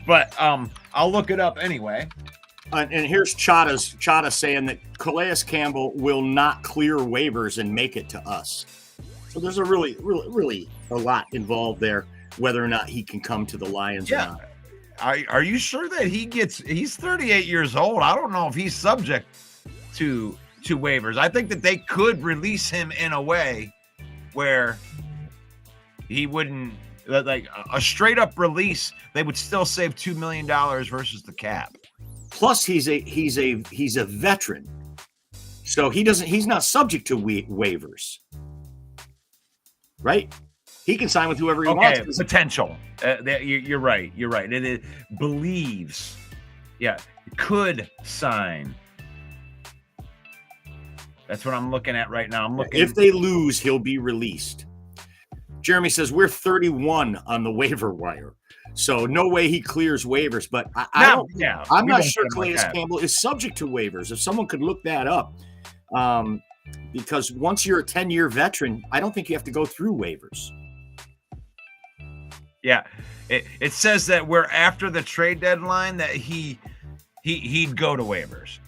But I'll look it up anyway. And here's Chada saying that Calais Campbell will not clear waivers and make it to us. So there's a really a lot involved there, whether or not he can come to the Lions or not. Are you sure that he's 38 years old? I don't know if he's subject to waivers. I think that they could release him in a way where he wouldn't, like a straight up release, they would still save $2 million versus the cap. Plus he's a veteran. So he's not subject to waivers. Right? He can sign with whoever he wants. Potential. You're right. It believes. Yeah. Could sign. That's what I'm looking at right now. If they lose, he'll be released. Jeremy says we're 31 on the waiver wire. So no way he clears waivers. But I'm not sure Calais Campbell is subject to waivers. If someone could look that up. Because once you're a 10-year veteran, I don't think you have to go through waivers. Yeah, it says that we're after the trade deadline that he'd go to waivers,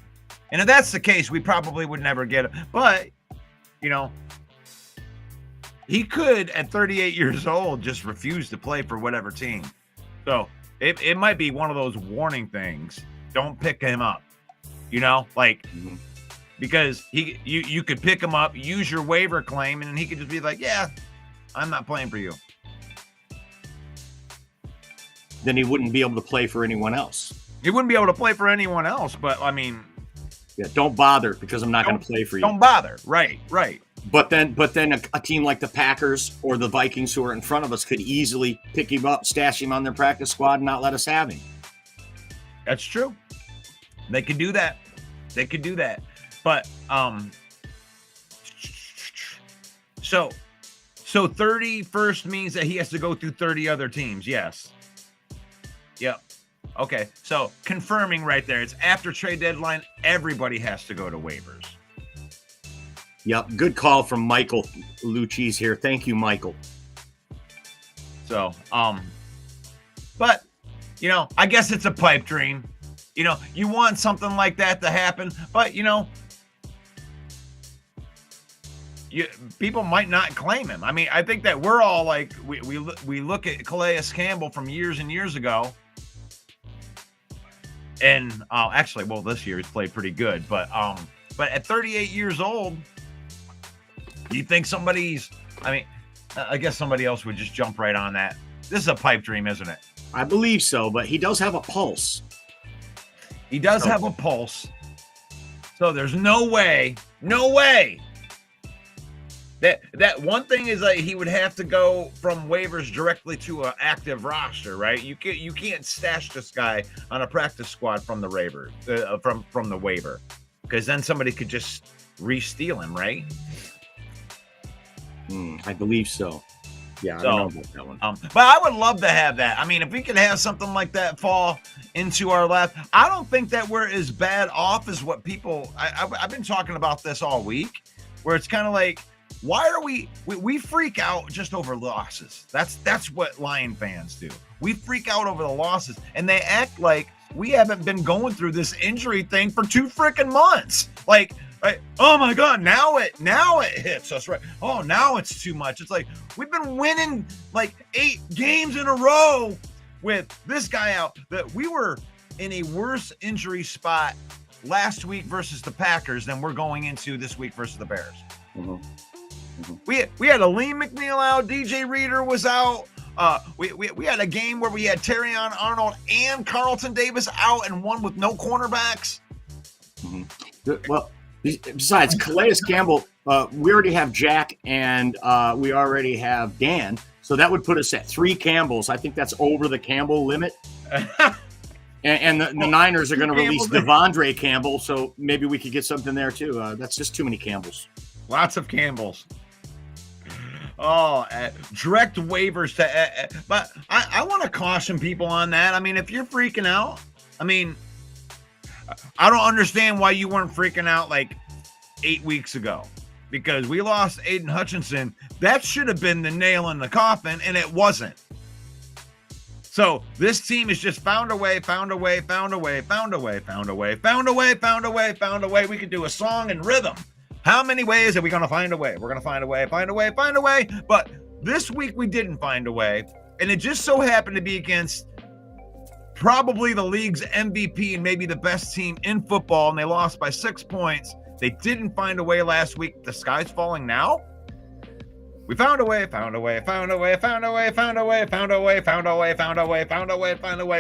and if that's the case, we probably would never get him. But he could at 38 years old just refuse to play for whatever team. So it might be one of those warning things. Don't pick him up. Because you could pick him up, use your waiver claim, and then he could just be like, yeah, I'm not playing for you. Then he wouldn't be able to play for anyone else. He wouldn't be able to play for anyone else, but I mean... Yeah, don't bother, because I'm not going to play for you. Don't bother. Right. But then a team like the Packers or the Vikings, who are in front of us, could easily pick him up, stash him on their practice squad, and not let us have him. That's true. They could do that. But so 31st means that he has to go through 30 other teams. Yes. Yep. Okay. So confirming right there, it's after trade deadline. Everybody has to go to waivers. Yep. Good call from Michael Lucchese here. Thank you, Michael. So, but I guess it's a pipe dream. You want something like that to happen, but people might not claim him. I mean, I think that we're all like, we look at Calais Campbell from years and years ago, and this year he's played pretty good, but at 38 years old, you think I guess somebody else would just jump right on that. This is a pipe dream, isn't it? I believe so, but he does have a pulse. He does have a pulse. So there's no way that one thing is like he would have to go from waivers directly to an active roster, right? You can't stash this guy on a practice squad from the waiver, from the waiver, because then somebody could just re-steal him, right? I believe so. Yeah, I don't know about that one. But I would love to have that. I mean, if we could have something like that fall into our lap, I don't think that we're as bad off as what people. I've been talking about this all week, where it's kind of like, why are we freak out just over losses? That's what Lion fans do. We freak out over the losses, and they act like we haven't been going through this injury thing for 2 freaking months. Like, right? Oh my God, now it hits us, right? Oh, now it's too much. It's like we've been winning like 8 games in a row with this guy out. That we were in a worse injury spot last week versus the Packers than we're going into this week versus the Bears. Mm-hmm. We had a Lee McNeil out, DJ Reader was out. We had a game where we had Terrion Arnold and Carlton Davis out, and one with no cornerbacks. Mm-hmm. Well, besides Calais Campbell, we already have Jack and we already have Dan, so that would put us at 3 Campbells. I think that's over the Campbell limit. And the Niners are going to release Devondre Campbell, so maybe we could get something there too. That's just too many Campbells. Lots of Campbells. Oh, direct waivers to, but I want to caution people on that. I mean, if you're freaking out, I mean, I don't understand why you weren't freaking out like 8 weeks ago, because we lost Aiden Hutchinson. That should have been the nail in the coffin, and it wasn't. So this team has just found a way. We could do a song and rhythm. How many ways are we going to find a way? We're going to find a way. But this week we didn't find a way. And it just so happened to be against probably the league's MVP and maybe the best team in football. And they lost by 6 points. They didn't find a way last week. The sky's falling now. We found a way.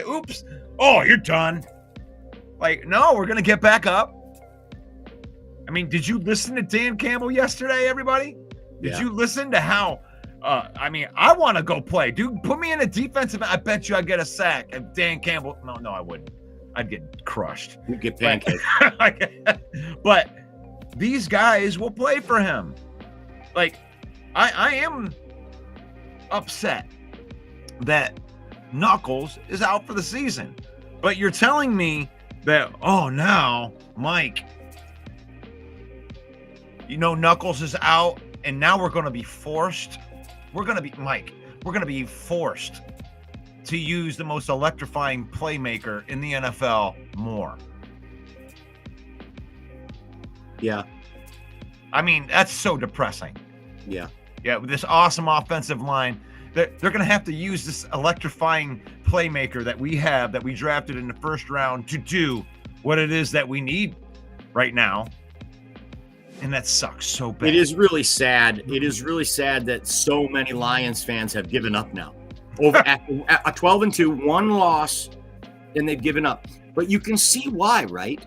Oops. Oh, you're done. Like, no, we're going to get back up. I mean, did you listen to Dan Campbell yesterday, everybody? Did you listen to how, I mean, I want to go play. Dude, put me in a defensive, I bet you I'd get a sack. And Dan Campbell, no, I wouldn't. I'd get crushed. You'd get pancaked. But these guys will play for him. Like, I am upset that Knuckles is out for the season. But you're telling me that, oh, now, Mike, you know, Knuckles is out, and now we're going to be forced. We're going to be forced to use the most electrifying playmaker in the NFL more. Yeah. I mean, that's so depressing. Yeah. Yeah, with this awesome offensive line, they're going to have to use this electrifying playmaker that we have, that we drafted in the first round, to do what it is that we need right now. And that sucks so bad. It is really sad. It is really sad that so many Lions fans have given up now. Over at a 12-2, 1 loss, and they've given up. But you can see why, right?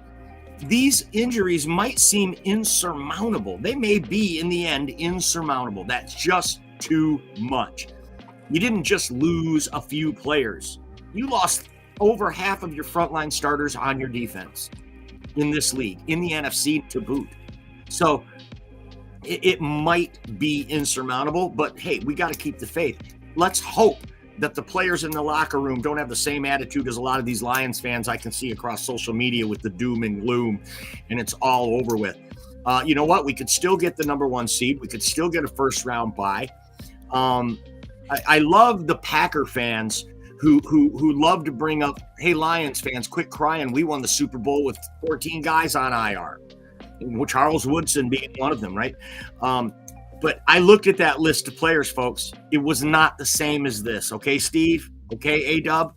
These injuries might seem insurmountable. They may be, in the end, insurmountable. That's just too much. You didn't just lose a few players. You lost over half of your frontline starters on your defense in this league, in the NFC to boot. So it might be insurmountable, but hey, we got to keep the faith. Let's hope that the players in the locker room don't have the same attitude as a lot of these Lions fans I can see across social media with the doom and gloom, and it's all over with. You know what? We could still get the number 1 seed. We could still get a first round bye. I love the Packer fans who love to bring up, hey, Lions fans, quit crying. We won the Super Bowl with 14 guys on IR. Charles Woodson being one of them, right? But I looked at that list of players, folks. It was not the same as this. Okay, Steve? Okay, A-Dub?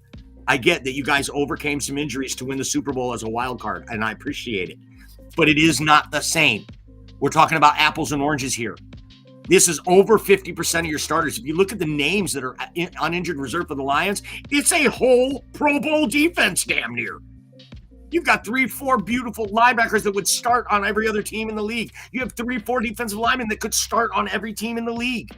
I get that you guys overcame some injuries to win the Super Bowl as a wild card, and I appreciate it. But it is not the same. We're talking about apples and oranges here. This is over 50% of your starters. If you look at the names that are on injured reserve for the Lions, it's a whole Pro Bowl defense damn near. You've got 3-4 beautiful linebackers that would start on every other team in the league. You have 3-4 defensive linemen that could start on every team in the league.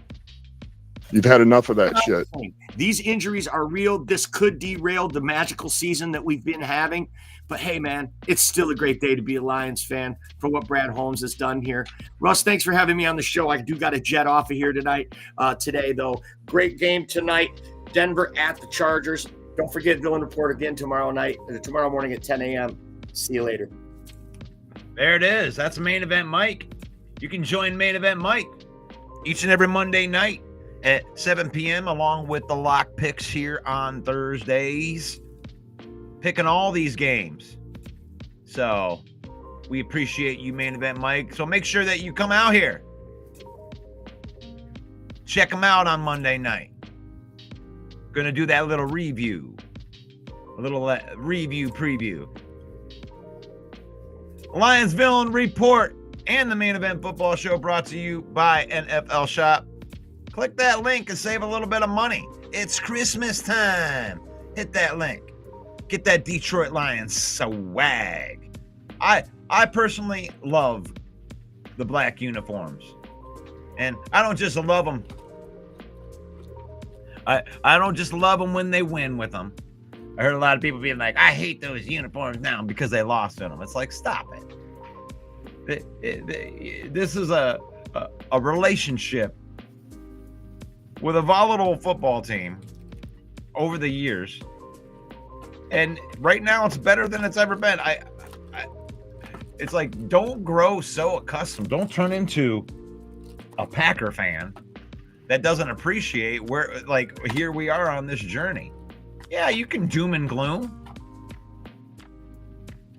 You've had enough of that shit. These injuries are real. This could derail the magical season that we've been having. But hey, man, it's still a great day to be a Lions fan for what Brad Holmes has done here. Russ, thanks for having me on the show. I do got to jet off of here today, though. Great game tonight. Denver at the Chargers. Don't forget Villain Report again tomorrow morning at 10 a.m. See you later. There it is. That's Main Event Mike. You can join Main Event Mike each and every Monday night at 7 p.m. along with the lock picks here on Thursdays. Picking all these games. So we appreciate you, Main Event Mike. So make sure that you come out here. Check them out on Monday night. Going to do that little review. A little review preview. Lions Villain Report and the Main Event Football Show brought to you by NFL Shop. Click that link and save a little bit of money. It's Christmas time. Hit that link. Get that Detroit Lions swag. I personally love the black uniforms. And I don't just love them. I don't just love them when they win with them. I heard a lot of people being like, I hate those uniforms now because they lost in them. It's like, stop it. This is a relationship with a volatile football team over the years. And right now it's better than it's ever been. It's like, don't grow so accustomed. Don't turn into a Packer fan that doesn't appreciate where, like, here we are on this journey. Yeah, you can doom and gloom,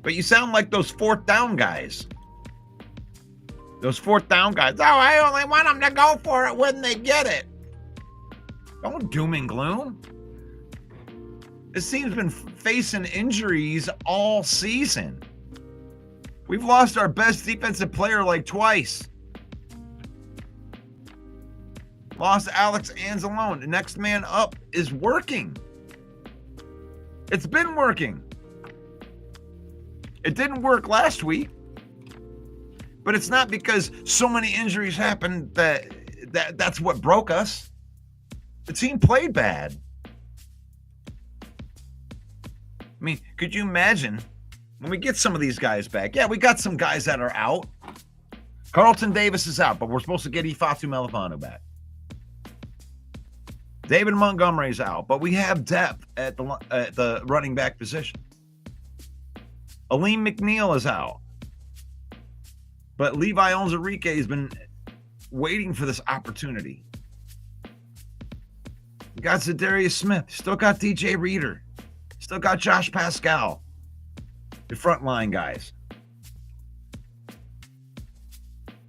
but you sound like those fourth down guys. Those fourth down guys. Oh, I only want them to go for it when they get it. Don't doom and gloom. This team's been facing injuries all season. We've lost our best defensive player like twice. Lost Alex Anzalone. The next man up is working. It's been working. It didn't work last week, but it's not because so many injuries happened that's what broke us. The team played bad. I mean, could you imagine when we get some of these guys back? Yeah, we got some guys that are out. Carlton Davis is out, but we're supposed to get Ifeatu Melifonwu back. David Montgomery's out, but we have depth at the running back position. Aleem McNeil is out, but Levi Onwuzurike has been waiting for this opportunity. We got Zadarius Smith, still got DJ Reader, still got Josh Pascal, the frontline guys.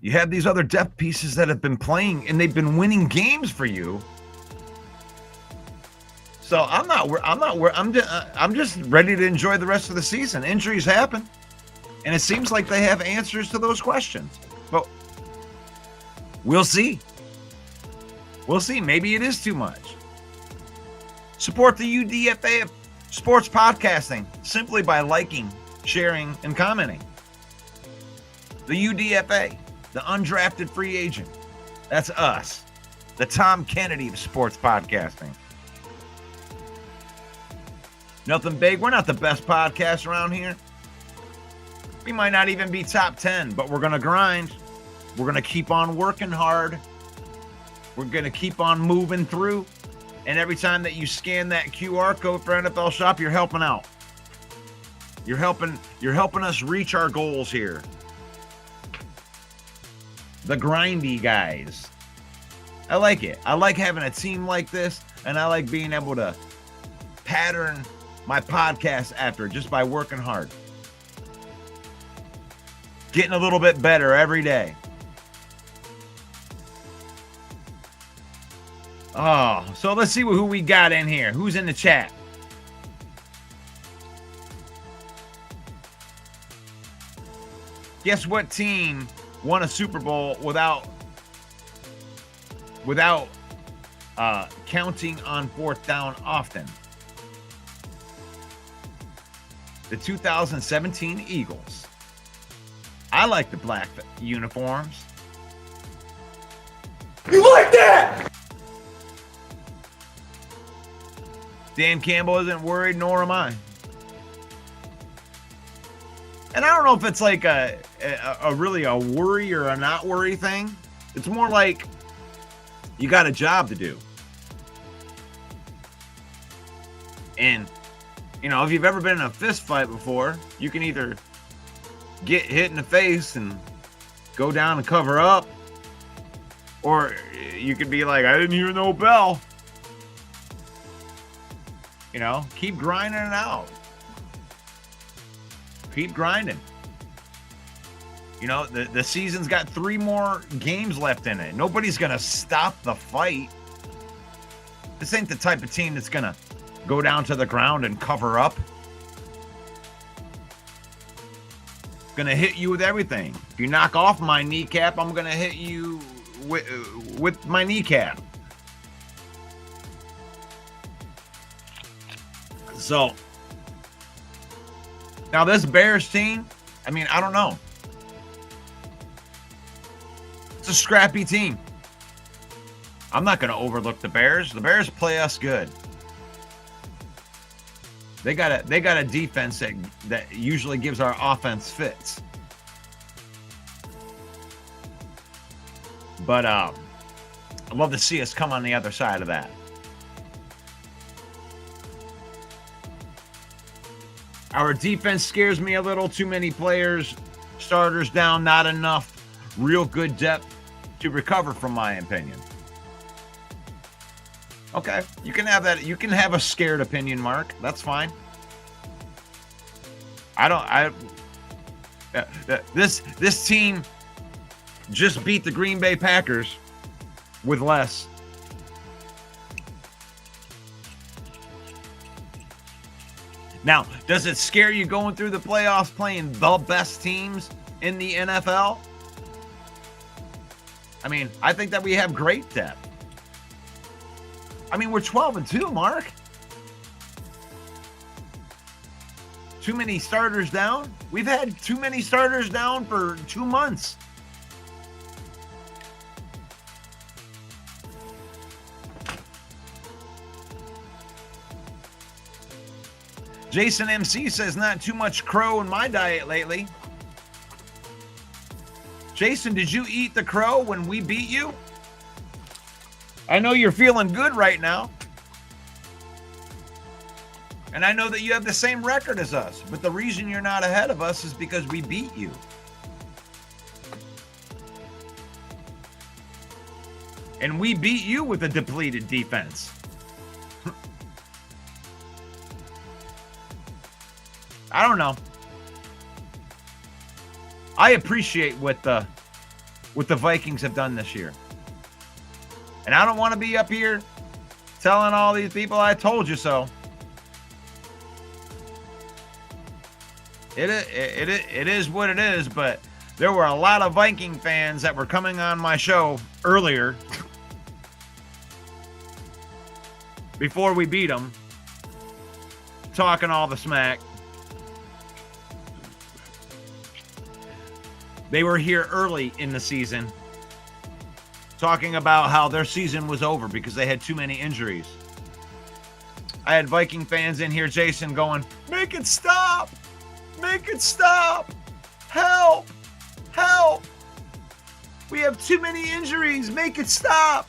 You have these other depth pieces that have been playing and they've been winning games for you. So I'm just ready to enjoy the rest of the season. Injuries happen, and it seems like they have answers to those questions. But we'll see. We'll see. Maybe it is too much. Support the UDFA of sports podcasting simply by liking, sharing, and commenting. The UDFA, the undrafted free agent. That's us. The Tom Kennedy of sports podcasting. Nothing big. We're not the best podcast around here. We might not even be top 10, but we're going to grind. We're going to keep on working hard. We're going to keep on moving through. And every time that you scan that QR code for NFL Shop, you're helping out. You're helping us reach our goals here. The grindy guys. I like it. I like having a team like this, and I like being able to pattern my podcast after just by working hard. Getting a little bit better every day. Oh, so let's see who we got in here. Who's in the chat? Guess what team won a Super Bowl without counting on fourth down often? The 2017 Eagles. I like the black uniforms. You like that? Dan Campbell isn't worried, nor am I. And I don't know if it's like a really a worry or a not worry thing. It's more like you got a job to do. And, you know, if you've ever been in a fist fight before, you can either get hit in the face and go down and cover up, Or you could be like, I didn't hear no bell. You know, keep grinding it out. Keep grinding. You know, the season's got 3 more games left in it. Nobody's going to stop the fight. This ain't the type of team that's going to go down to the ground and cover up. Going to hit you with everything. If you knock off my kneecap, I'm going to hit you with my kneecap. So, now this Bears team, I mean, I don't know. It's a scrappy team. I'm not going to overlook the Bears. The Bears play us good. They got a defense that usually gives our offense fits. But I'd love to see us come on the other side of that. Our defense scares me a little. Too many players, starters down, not enough real good depth to recover, from my opinion. Okay, you can have that. You can have a scared opinion, Mark. That's fine. This team just beat the Green Bay Packers with less. Now, does it scare you going through the playoffs playing the best teams in the NFL? I mean, I think that we have great depth. I mean, we're 12-2, Mark. Too many starters down? We've had too many starters down for 2 months. Jason MC says, not too much crow in my diet lately. Jason, did you eat the crow when we beat you? I know you're feeling good right now. And I know that you have the same record as us. But the reason you're not ahead of us is because we beat you. And we beat you with a depleted defense. I don't know. I appreciate what the Vikings have done this year. And I don't want to be up here telling all these people I told you so. It is what it is, but there were a lot of Viking fans that were coming on my show earlier before we beat them, talking all the smack. They were here early in the season talking about how their season was over because they had too many injuries. I had Viking fans in here, Jason, going, make it stop! Make it stop! Help! Help! We have too many injuries. Make it stop!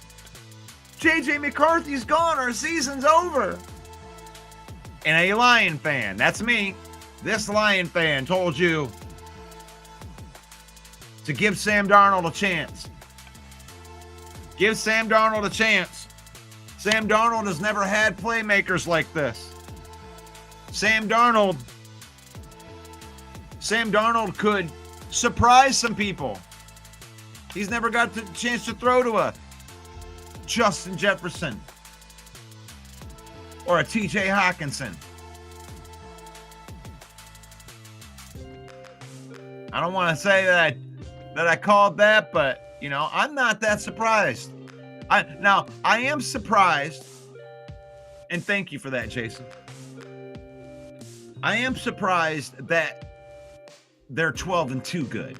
JJ McCarthy's gone. Our season's over. And a Lion fan, that's me, this Lion fan told you to give Sam Darnold a chance. Give Sam Darnold a chance. Sam Darnold has never had playmakers like this. Sam Darnold could surprise some people. He's never got the chance to throw to a Justin Jefferson or a TJ Hawkinson. I don't want to say that I called that, but, you know, I'm not that surprised. I am surprised, and thank you for that, Jason. I am surprised that they're 12-2 good.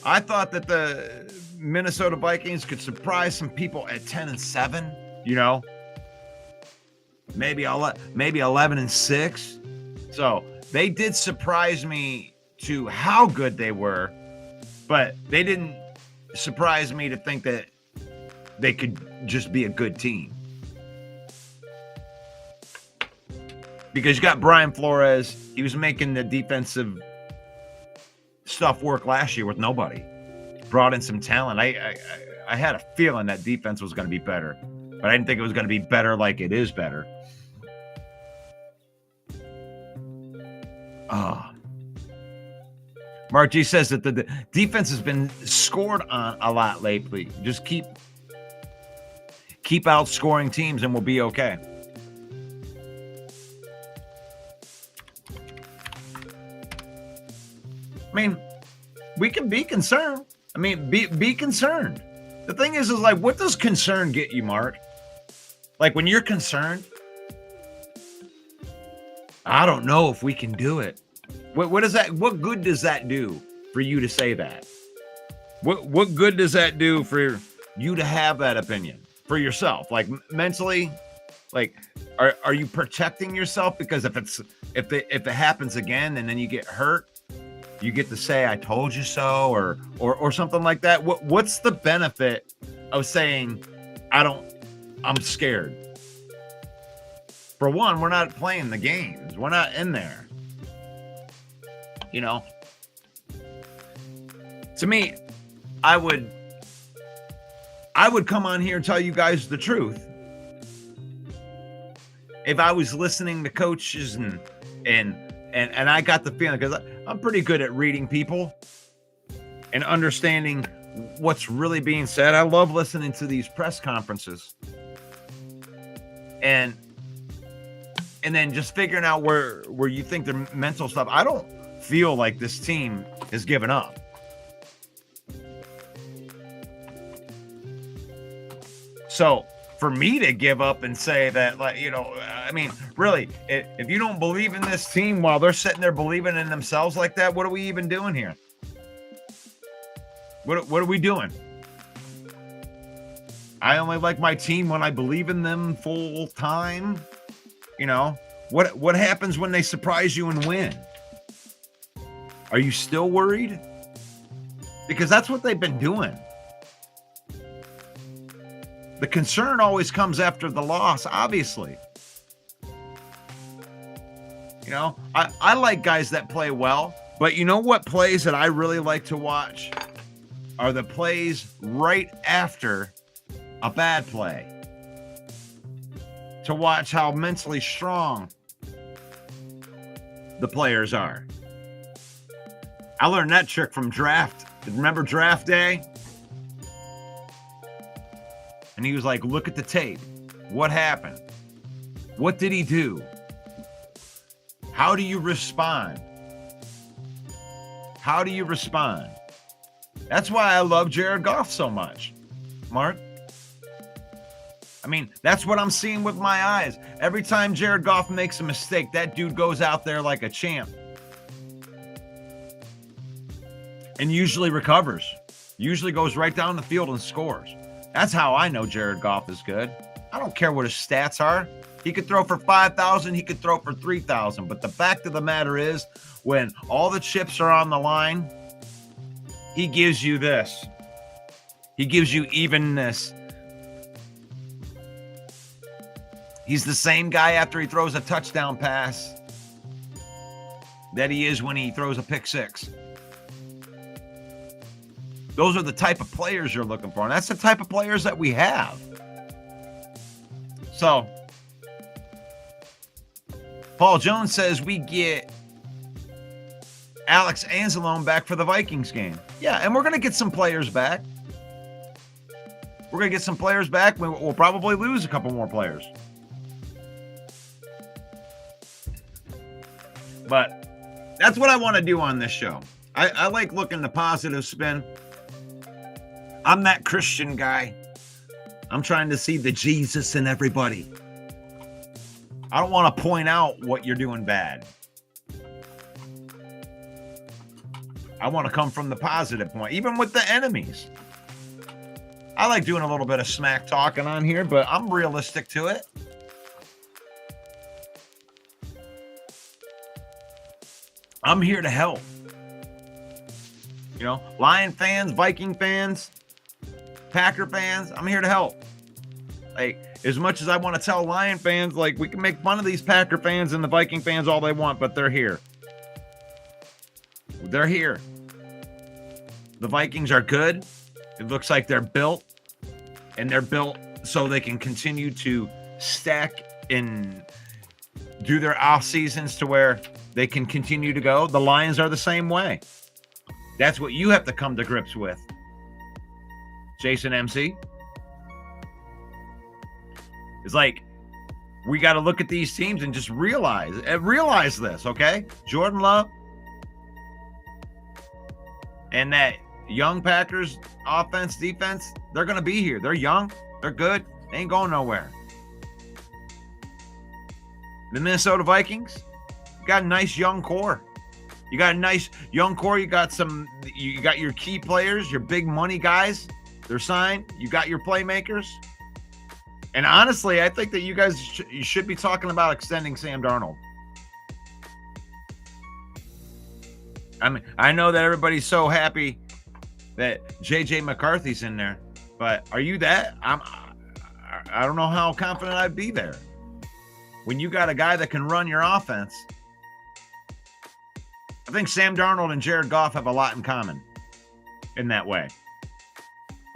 I thought that the Minnesota Vikings could surprise some people at 10-7, you know, maybe 11-6. So they did surprise me to how good they were, but they didn't surprise me to think that they could just be a good team. Because you got Brian Flores, he was making the defensive stuff work last year with nobody. brought in some talent. I had a feeling that defense was going to be better, but I didn't think it was going to be better like it is better. Mark G says that the defense has been scored on a lot lately. Just keep outscoring teams and we'll be okay. I mean, we can be concerned. I mean, be concerned. The thing is like, what does concern get you, Mark? Like when you're concerned, I don't know if we can do it. What is that? What good does that do for you to say that? What good does that do for you to have that opinion for yourself? Like mentally, like are you protecting yourself? Because if it happens again and then you get hurt, you get to say I told you so or something like that. What's the benefit of saying I'm scared? For one, we're not playing the games. We're not in there. You know, to me, I would come on here and tell you guys the truth. If I was listening to coaches and I got the feeling, because I'm pretty good at reading people and understanding what's really being said. I love listening to these press conferences and then just figuring out where you think the mental stuff. I don't feel like this team has given up. So for me to give up and say that, like, you know, I mean, really, if you don't believe in this team while they're sitting there believing in themselves like that, what are we even doing here? What are we doing? I only like my team when I believe in them full time. You know, what happens when they surprise you and win? Are you still worried? Because that's what they've been doing. The concern always comes after the loss, obviously. You know, I like guys that play well, but you know what plays that I really like to watch are the plays right after a bad play. To watch how mentally strong the players are. I learned that trick from draft. Remember draft day? And he was like, look at the tape. What happened? What did he do? How do you respond? How do you respond? That's why I love Jared Goff so much, Mark. I mean, that's what I'm seeing with my eyes. Every time Jared Goff makes a mistake, that dude goes out there like a champ. And usually recovers. Usually goes right down the field and scores. That's how I know Jared Goff is good. I don't care what his stats are. He could throw for 5,000. He could throw for 3,000. But the fact of the matter is, when all the chips are on the line, he gives you this. He gives you evenness. He's the same guy after he throws a touchdown pass that he is when he throws a pick six. Those are the type of players you're looking for. And that's the type of players that we have. So, Paul Jones says we get Alex Anzalone back for the Vikings game. Yeah, and we're going to get some players back. We're going to get some players back. We'll probably lose a couple more players. But that's what I want to do on this show. I like looking the positive spin. I'm that Christian guy. I'm trying to see the Jesus in everybody. I don't want to point out what you're doing bad. I want to come from the positive point, even with the enemies. I like doing a little bit of smack talking on here, but I'm realistic to it. I'm here to help. You know, Lion fans, Viking fans, Packer fans, I'm here to help. Like, as much as I want to tell Lion fans, like, we can make fun of these Packer fans and the Viking fans all they want, but they're here. They're here. The Vikings are good. It looks like they're built, and they're built so they can continue to stack and do their off seasons to where they can continue to go. The Lions are the same way. That's what you have to come to grips with, Jason MC. It's like, we got to look at these teams and just realize this, okay? Jordan Love and that young Packers offense, defense, they're going to be here. They're young. They're good. They ain't going nowhere. The Minnesota Vikings, you got a nice young core. You got your key players, your big money guys. They're signed. You got your playmakers. And honestly, I think that you guys you should be talking about extending Sam Darnold. I mean, I know that everybody's so happy that JJ McCarthy's in there, but are you that? I don't know how confident I'd be there. When you got a guy that can run your offense, I think Sam Darnold and Jared Goff have a lot in common in that way.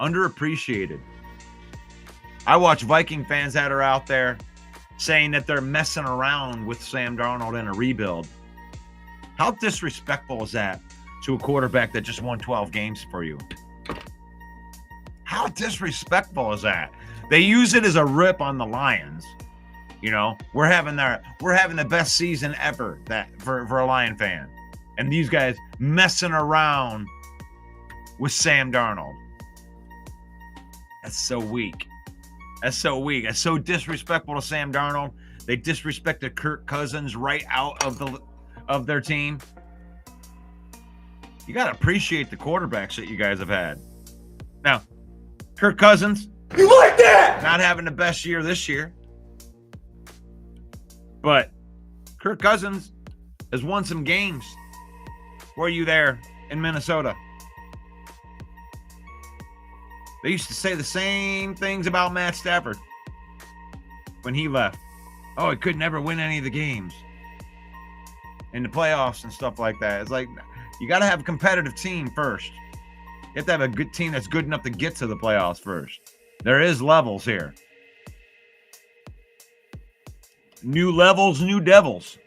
Underappreciated. I watch Viking fans that are out there saying that they're messing around with Sam Darnold in a rebuild. How disrespectful is that to a quarterback that just won 12 games for you? How disrespectful is that? They use it as a rip on the Lions. You know, we're having the best season ever for a Lion fan. And these guys messing around with Sam Darnold. That's so weak. That's so weak. That's so disrespectful to Sam Darnold. They disrespected Kirk Cousins right out of their team. You got to appreciate the quarterbacks that you guys have had. Now, Kirk Cousins, you like that? Not having the best year this year. But Kirk Cousins has won some games. Were you there in Minnesota? They used to say the same things about Matt Stafford when he left. Oh, he could never win any of the games in the playoffs and stuff like that. It's like, you got to have a competitive team first. You have to have a good team that's good enough to get to the playoffs first. There is levels here. New levels, new devils.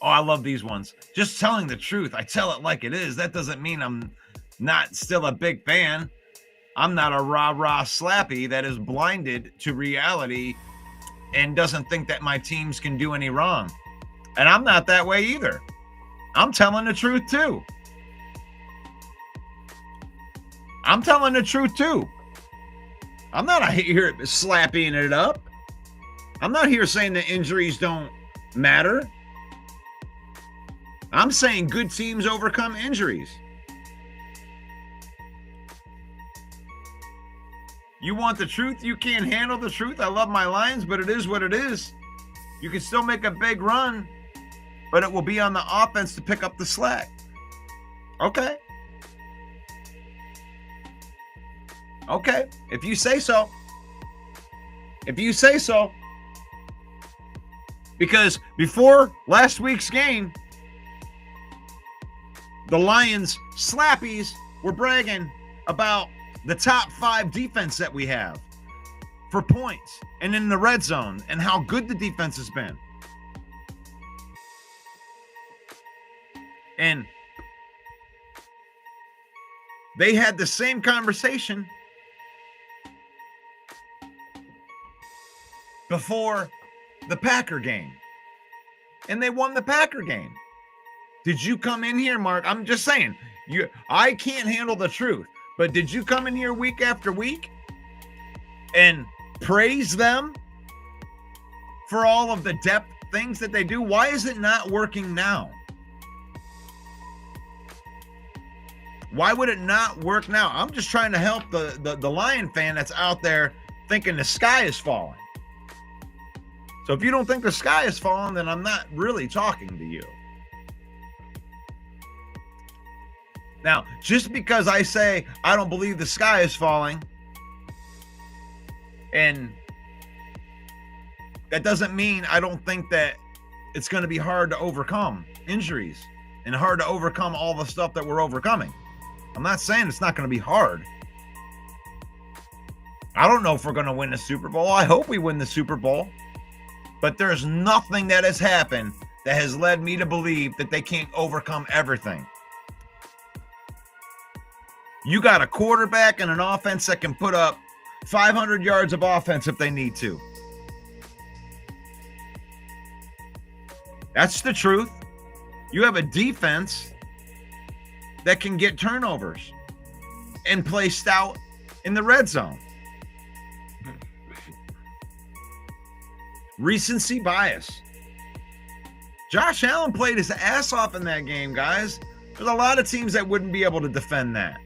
Oh, I love these ones. Just telling the truth. I tell it like it is. That doesn't mean I'm not still a big fan. I'm not a rah-rah slappy that is blinded to reality and doesn't think that my teams can do any wrong. And I'm not that way either. I'm telling the truth too. I'm telling the truth too. I'm not here slapping it up. I'm not here saying that injuries don't matter. I'm saying good teams overcome injuries. You want the truth? You can't handle the truth? I love my Lions, but it is what it is. You can still make a big run, but it will be on the offense to pick up the slack. Okay. Okay, if you say so. If you say so. Because before last week's game, the Lions slappies were bragging about the top 5 defense that we have for points and in the red zone and how good the defense has been. And they had the same conversation before the Packer game. And they won the Packer game. Did you come in here, Mark? I'm just saying, I can't handle the truth. But did you come in here week after week and praise them for all of the depth things that they do? Why is it not working now? Why would it not work now? I'm just trying to help the Lion fan that's out there thinking the sky is falling. So if you don't think the sky is falling, then I'm not really talking to you. Now, just because I say I don't believe the sky is falling, and that doesn't mean I don't think that it's going to be hard to overcome injuries. and hard to overcome all the stuff that we're overcoming. I'm not saying it's not going to be hard. I don't know if we're going to win the Super Bowl. I hope we win the Super Bowl. But there's nothing that has happened that has led me to believe that they can't overcome everything. You got a quarterback and an offense that can put up 500 yards of offense if they need to. That's the truth. You have a defense that can get turnovers and play stout in the red zone. Recency bias. Josh Allen played his ass off in that game, guys. There's a lot of teams that wouldn't be able to defend that.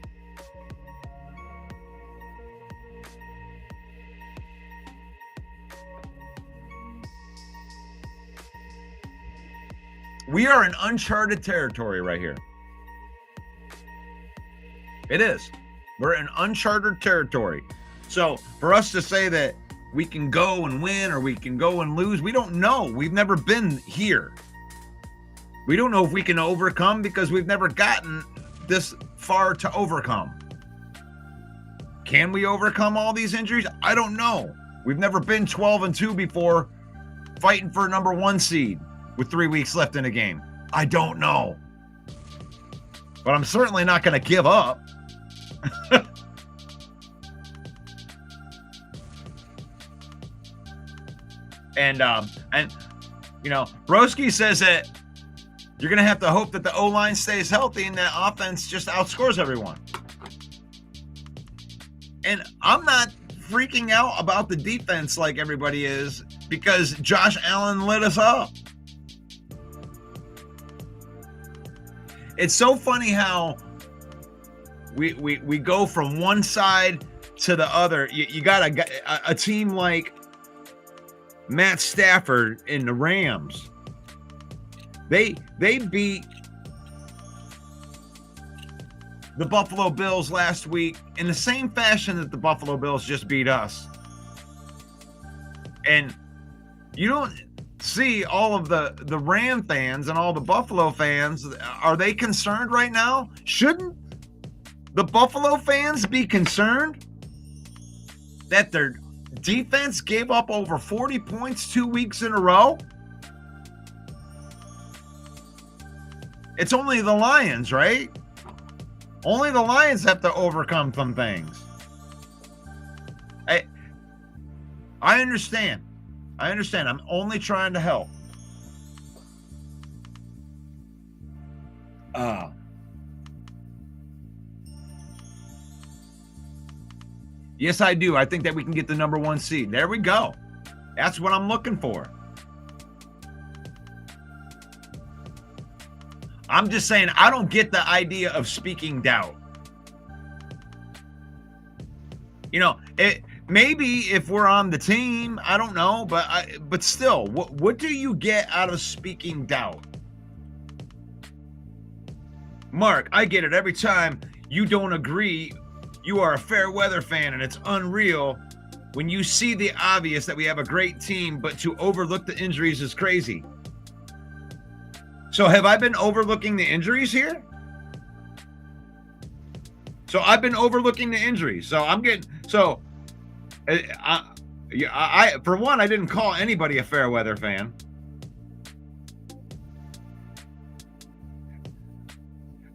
We are in uncharted territory right here. It is. We're in uncharted territory. So for us to say that we can go and win or we can go and lose, we don't know. We've never been here. We don't know if we can overcome because we've never gotten this far to overcome. Can we overcome all these injuries? I don't know. We've never been 12-2 before, fighting for a number 1 seed with 3 weeks left in a game. I don't know. But I'm certainly not going to give up. And you know, Broski says that you're going to have to hope that the O-line stays healthy and that offense just outscores everyone. And I'm not freaking out about the defense like everybody is because Josh Allen lit us up. It's so funny how we go from one side to the other. You got a team like Matt Stafford in the Rams. They beat the Buffalo Bills last week in the same fashion that the Buffalo Bills just beat us. And you don't see all of the Ram fans and all the Buffalo fans. Are they concerned right now? Shouldn't the Buffalo fans be concerned that their defense gave up over 40 points 2 weeks in a row? It's only the Lions, right? Only the Lions have to overcome some things. I understand. I understand. I'm only trying to help. Yes, I do. I think that we can get the number 1 seed. There we go. That's what I'm looking for. I'm just saying, I don't get the idea of speaking doubt. You know, maybe if we're on the team, I don't know, but still, what do you get out of speaking doubt? Mark, I get it every time you don't agree. You are a fair weather fan, and it's unreal when you see the obvious that we have a great team, but to overlook the injuries is crazy. So have I been overlooking the injuries here? So I've been overlooking the injuries. So I'm getting, so I for one, I didn't call anybody a fair weather fan.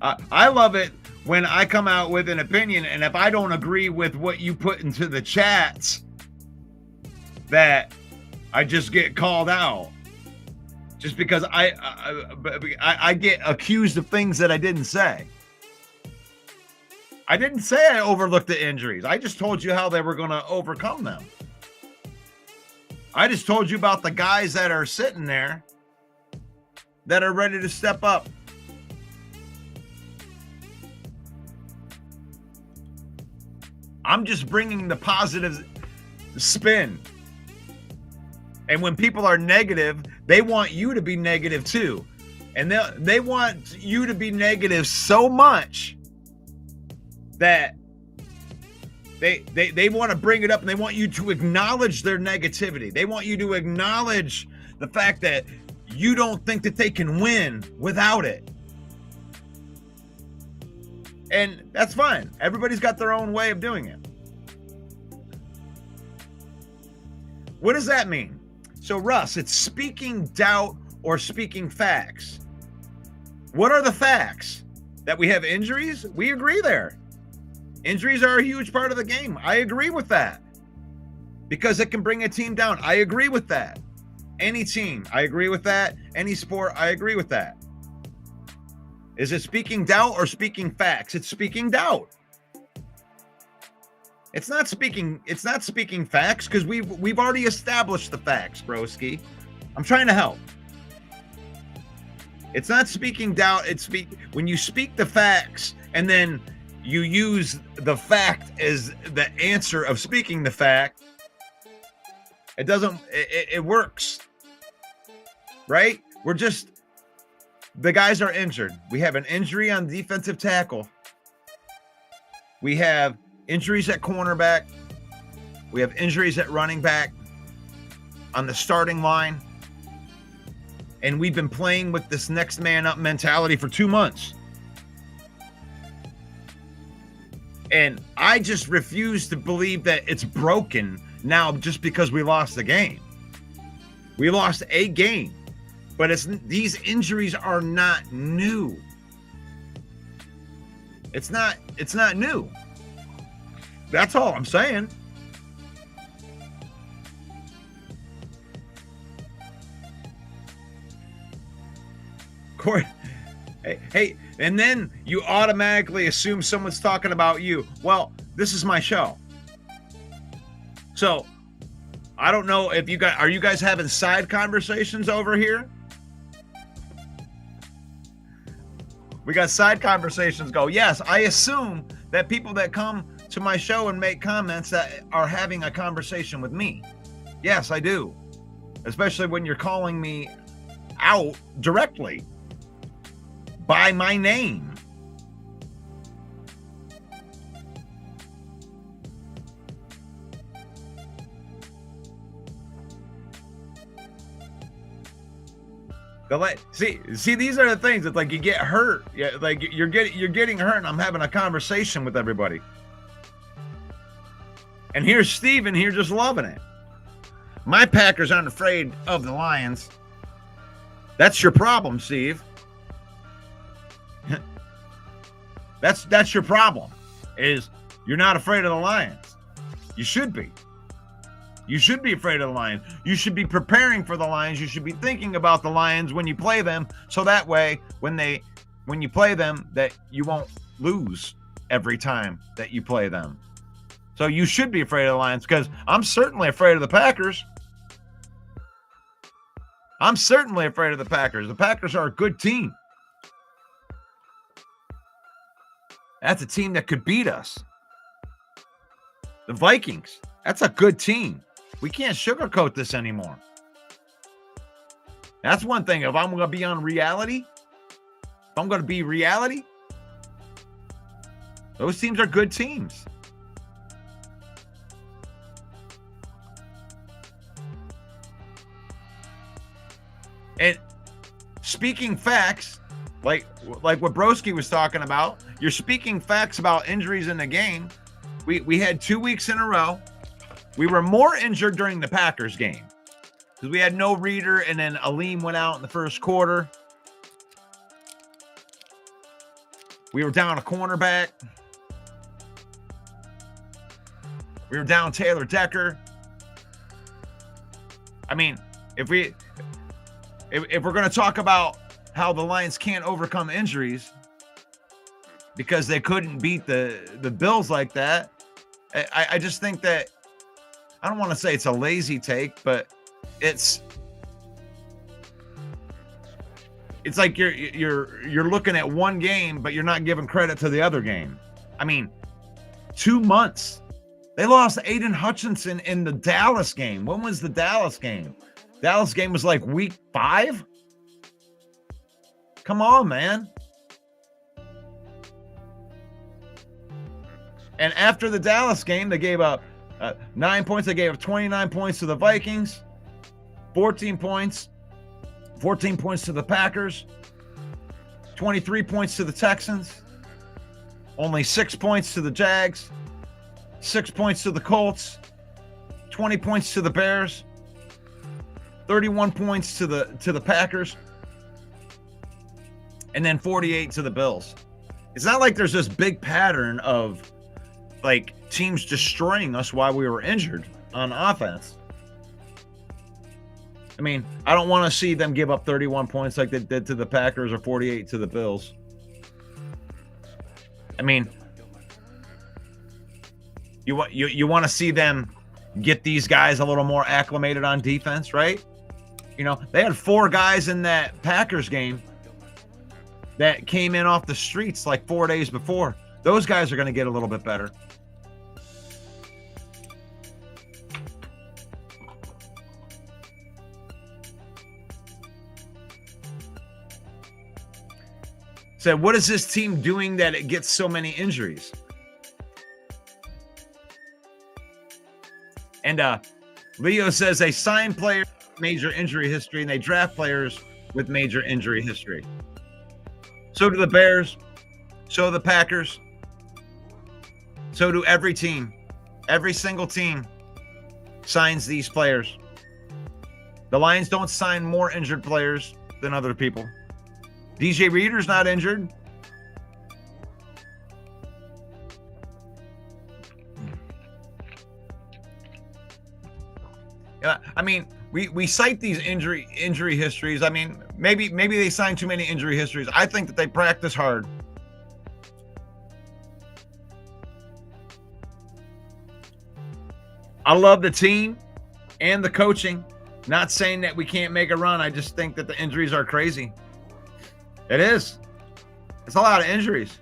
I love it when I come out with an opinion, and if I don't agree with what you put into the chats, that I just get called out. Just because I get accused of things that I didn't say. I didn't say I overlooked the injuries. I just told you how they were going to overcome them. I just told you about the guys that are sitting there that are ready to step up. I'm just bringing the positive spin. And when people are negative, they want you to be negative too. And they want you to be negative so much that they want to bring it up, and they want you to acknowledge their negativity. They want you to acknowledge the fact that you don't think that they can win without it. And that's fine. Everybody's got their own way of doing it. What does that mean? So, Russ, it's speaking doubt or speaking facts. What are the facts? That we have injuries? We agree there. Injuries are a huge part of the game. I agree with that. Because it can bring a team down. I agree with that. Any team, I agree with that. Any sport, I agree with that. Is it speaking doubt or speaking facts? It's speaking doubt. It's not speaking facts because we've already established the facts, broski. I'm trying to help. It's not speaking doubt. When you speak the facts and then you use the fact as the answer of speaking the fact, it works. Right? The guys are injured. We have an injury on defensive tackle. We have injuries at cornerback. We have injuries at running back on the starting line. And we've been playing with this next man up mentality for 2 months. And I just refuse to believe that it's broken now just because we lost the game. We lost a game, but these injuries are not new. It's not new. That's all I'm saying. Hey, and then you automatically assume someone's talking about you. Well, this is my show. So, I don't know if are you guys having side conversations over here? We got side conversations go. Yes, I assume that people that come to my show and make comments that are having a conversation with me. Yes, I do. Especially when you're calling me out directly by my name. See, these are the things. It's like you get hurt. Yeah, like you're getting hurt, and I'm having a conversation with everybody. And here's Steven here just loving it. My Packers aren't afraid of the Lions. That's your problem, Steve. That's your problem. Is you're not afraid of the Lions. You should be. You should be afraid of the Lions. You should be preparing for the Lions. You should be thinking about the Lions when you play them, so that way when you play them, that you won't lose every time that you play them. So you should be afraid of the Lions, because I'm certainly afraid of the Packers. I'm certainly afraid of the Packers. The Packers are a good team. That's a team that could beat us. The Vikings, that's a good team. We can't sugarcoat this anymore. That's one thing. If I'm going to be on reality, if I'm going to be reality, those teams are good teams. And speaking facts, like what Broski was talking about, you're speaking facts about injuries in the game. We had 2 weeks in a row. We were more injured during the Packers game because we had no Reader, and then Aleem went out in the first quarter. We were down a cornerback. We were down Taylor Decker. I mean, if we're going to talk about how the Lions can't overcome injuries because they couldn't beat the Bills like that, I just think that, I don't want to say it's a lazy take, but it's like you're looking at one game, but you're not giving credit to the other game. I mean, 2 months. They lost Aiden Hutchinson in the Dallas game. When was the Dallas game? Dallas game was like week 5. Come on, man. And after the Dallas game, they gave up 9 points. They gave up 29 points to the Vikings, 14 points to the Packers, 23 points to the Texans, Only 6 points to the Jags, 6 points to the Colts, 20 points to the Bears, 31 points to the Packers, and then 48 to the Bills. It's not like there's this big pattern of like teams destroying us while we were injured on offense. I mean, I don't want to see them give up 31 points like they did to the Packers or 48 to the Bills. I mean, you want to see them get these guys a little more acclimated on defense, right? You know, they had 4 guys in that Packers game that came in off the streets like 4 days before. Those guys are going to get a little bit better. So what is this team doing that it gets so many injuries? And Leo says they sign players with major injury history and they draft players with major injury history. So do the Bears. So do the Packers. So do every team. Every single team signs these players. The Lions don't sign more injured players than other people. DJ Reader's not injured. Yeah, I mean, we cite these injury histories. I mean, maybe they sign too many injury histories. I think that they practice hard. I love the team and the coaching. Not saying that we can't make a run. I just think that the injuries are crazy. It is. It's a lot of injuries.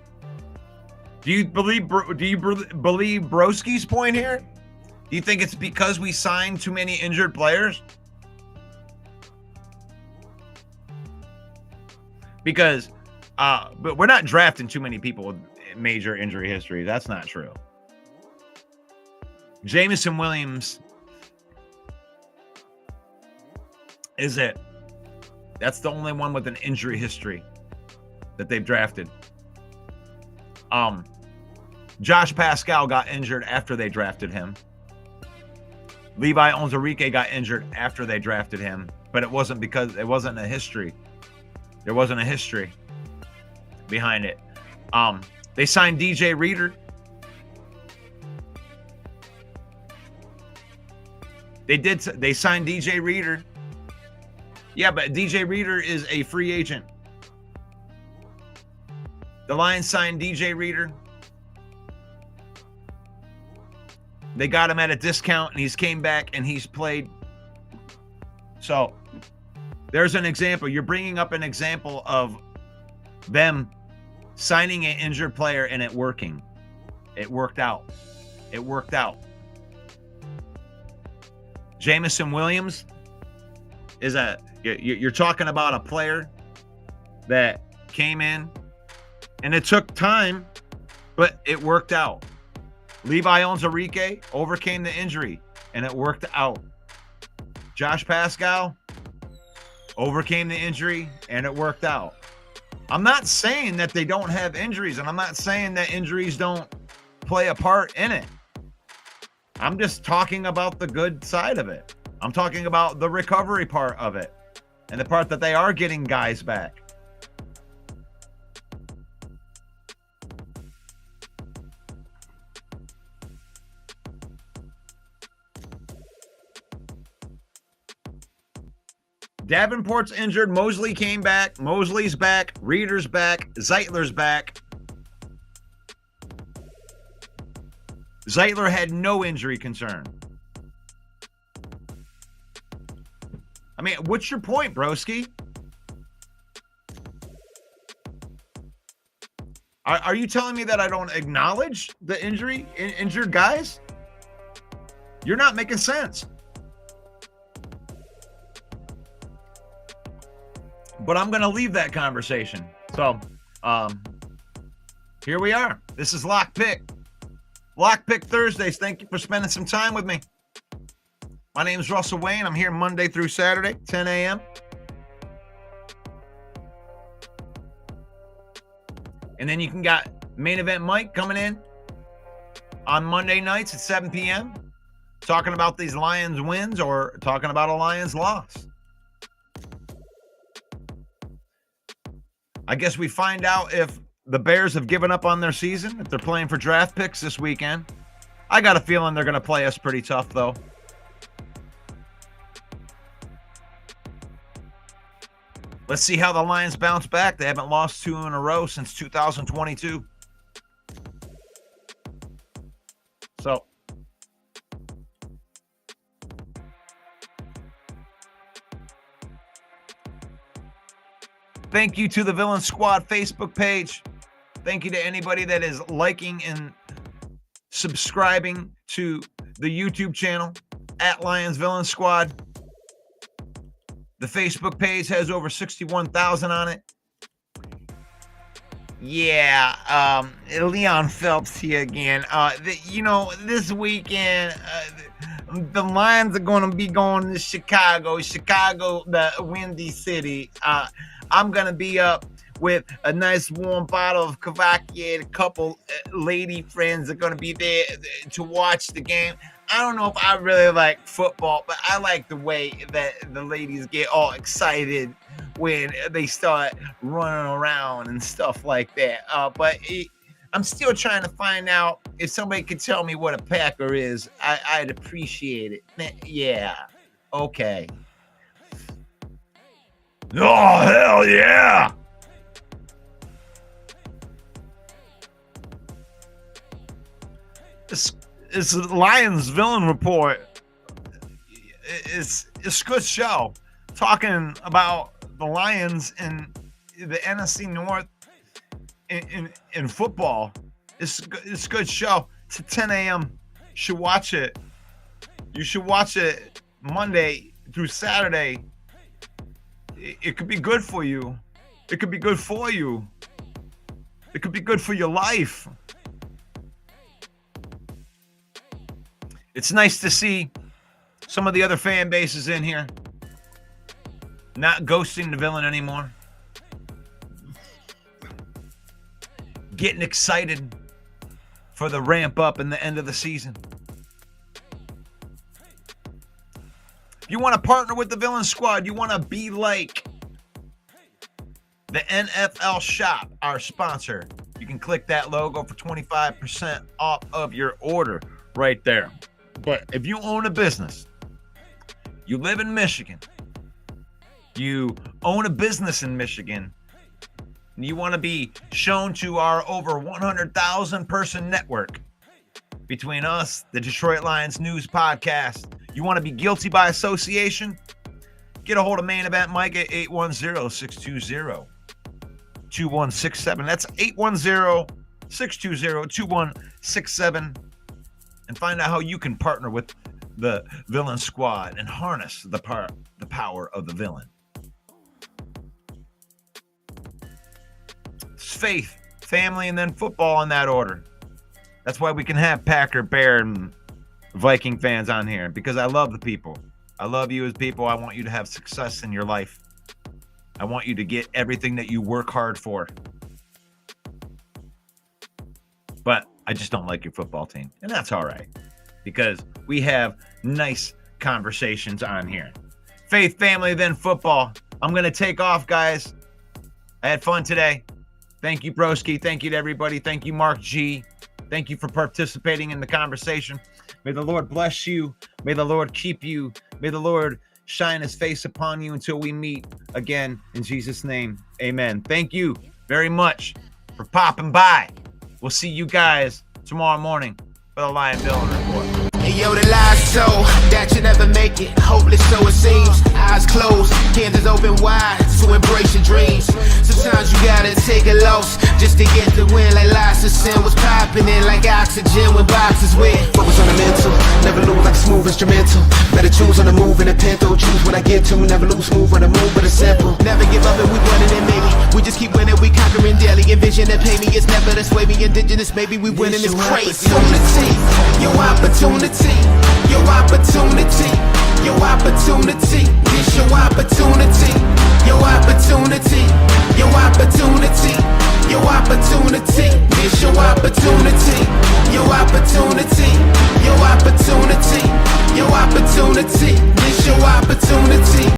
Do you believe Broski's point here? Do you think it's because we signed too many injured players? Because but we're not drafting too many people with major injury history. That's not true. Jameson Williams is it. That's the only one with an injury history that they've drafted. Josh Pascal got injured after they drafted him. Levi Onwuzurike got injured after they drafted him, but it wasn't because it wasn't a history. There wasn't a history behind it. They signed DJ Reader. They signed DJ Reader. Yeah, but DJ Reader is a free agent. The Lions signed DJ Reader. They got him at a discount, and he's came back, and he's played. So there's an example. You're bringing up an example of them signing an injured player and it working. It worked out. It worked out. Jameson Williams is you're talking about a player that came in and it took time, but it worked out. Levi Onwuzurike overcame the injury and it worked out. Josh Pascal overcame the injury and it worked out. I'm not saying that they don't have injuries, and I'm not saying that injuries don't play a part in it. I'm just talking about the good side of it. I'm talking about the recovery part of it and the part that they are getting guys back. Davenport's injured. Mosley came back. Mosley's back. Reader's back. Zeitler's back. Zeitler had no injury concern. I mean, what's your point, broski? Are you telling me that I don't acknowledge the injured guys? You're not making sense. But I'm going to leave that conversation. So, here we are. This is Lock Pick. Lock Pick Thursdays. Thank you for spending some time with me. My name is Russell Wayne. I'm here Monday through Saturday, 10 a.m. And then you can Main Event Mike coming in on Monday nights at 7 p.m. talking about these Lions wins or talking about a Lions loss. I guess we find out if the Bears have given up on their season, if they're playing for draft picks this weekend. I got a feeling they're going to play us pretty tough, though. Let's see how the Lions bounce back. They haven't lost 2 in a row since 2022. So, thank you to the Villain Squad Facebook page. Thank you to anybody that is liking and subscribing to the YouTube channel at Lions Villain Squad. The Facebook page has over 61,000 on it. Yeah, Leon Phelps here again. This weekend, the Lions are going to be going to Chicago, the Windy City. I'm going to be up with a nice warm bottle of Kvakia. A couple lady friends are going to be there to watch the game. I don't know if I really like football, but I like the way that the ladies get all excited when they start running around and stuff like that. I'm still trying to find out if somebody could tell me what a Packer is. I'd appreciate it. Yeah. Okay. Oh, hell yeah. It's the Lions Villain Report. It's a good show. Talking about the Lions and the NFC North in football. It's a good show. It's at 10 a.m. You should watch it. You should watch it Monday through Saturday. It could be good for you. It could be good for you. It could be good for your life. It's nice to see some of the other fan bases in here not ghosting the villain anymore. Getting excited for the ramp up and the end of the season. If you want to partner with the Villain Squad, you want to be like the NFL Shop, our sponsor, you can click that logo for 25% off of your order right there. But if you own a business, you live in Michigan, you own a business in Michigan, and you want to be shown to our over 100,000 person network between us, the Detroit Lions News Podcast, you want to be guilty by association, get a hold of Main Event Mike at 810-620-2167. That's 810-620-2167. And find out how you can partner with the Villain Squad and harness the power of the villain. It's faith, family, and then football in that order. That's why we can have Packer, Bear, and Viking fans on here, because I love the people. I love you as people. I want you to have success in your life. I want you to get everything that you work hard for. But I just don't like your football team. And that's all right, because we have nice conversations on here. Faith, family, then football. I'm going to take off, guys. I had fun today. Thank you, Broski. Thank you to everybody. Thank you, Mark G. Thank you for participating in the conversation. May the Lord bless you. May the Lord keep you. May the Lord shine his face upon you until we meet again. In Jesus' name, amen. Thank you very much for popping by. We'll see you guys tomorrow morning for the Lion Villain Report. And yo, the lies so that you never make it. Hopeless, so it seems. Eyes closed, hands open wide to embrace your dreams. Sometimes you gotta take a loss just to get the win. Like lots of sin was popping in like oxygen when boxes wet. Focus on the mental, never lose like a smooth instrumental. Better choose on the move in a pinto. Choose when I get to, never lose, move on the move, but it's simple. Never give up and we running it, maybe. We just keep winning, we conquering daily. Envision that pay me, it's never the sway me. Indigenous, maybe we winning this crazy. Your opportunity, your opportunity, your opportunity. This your opportunity, your opportunity, your opportunity, your opportunity. This your the tee.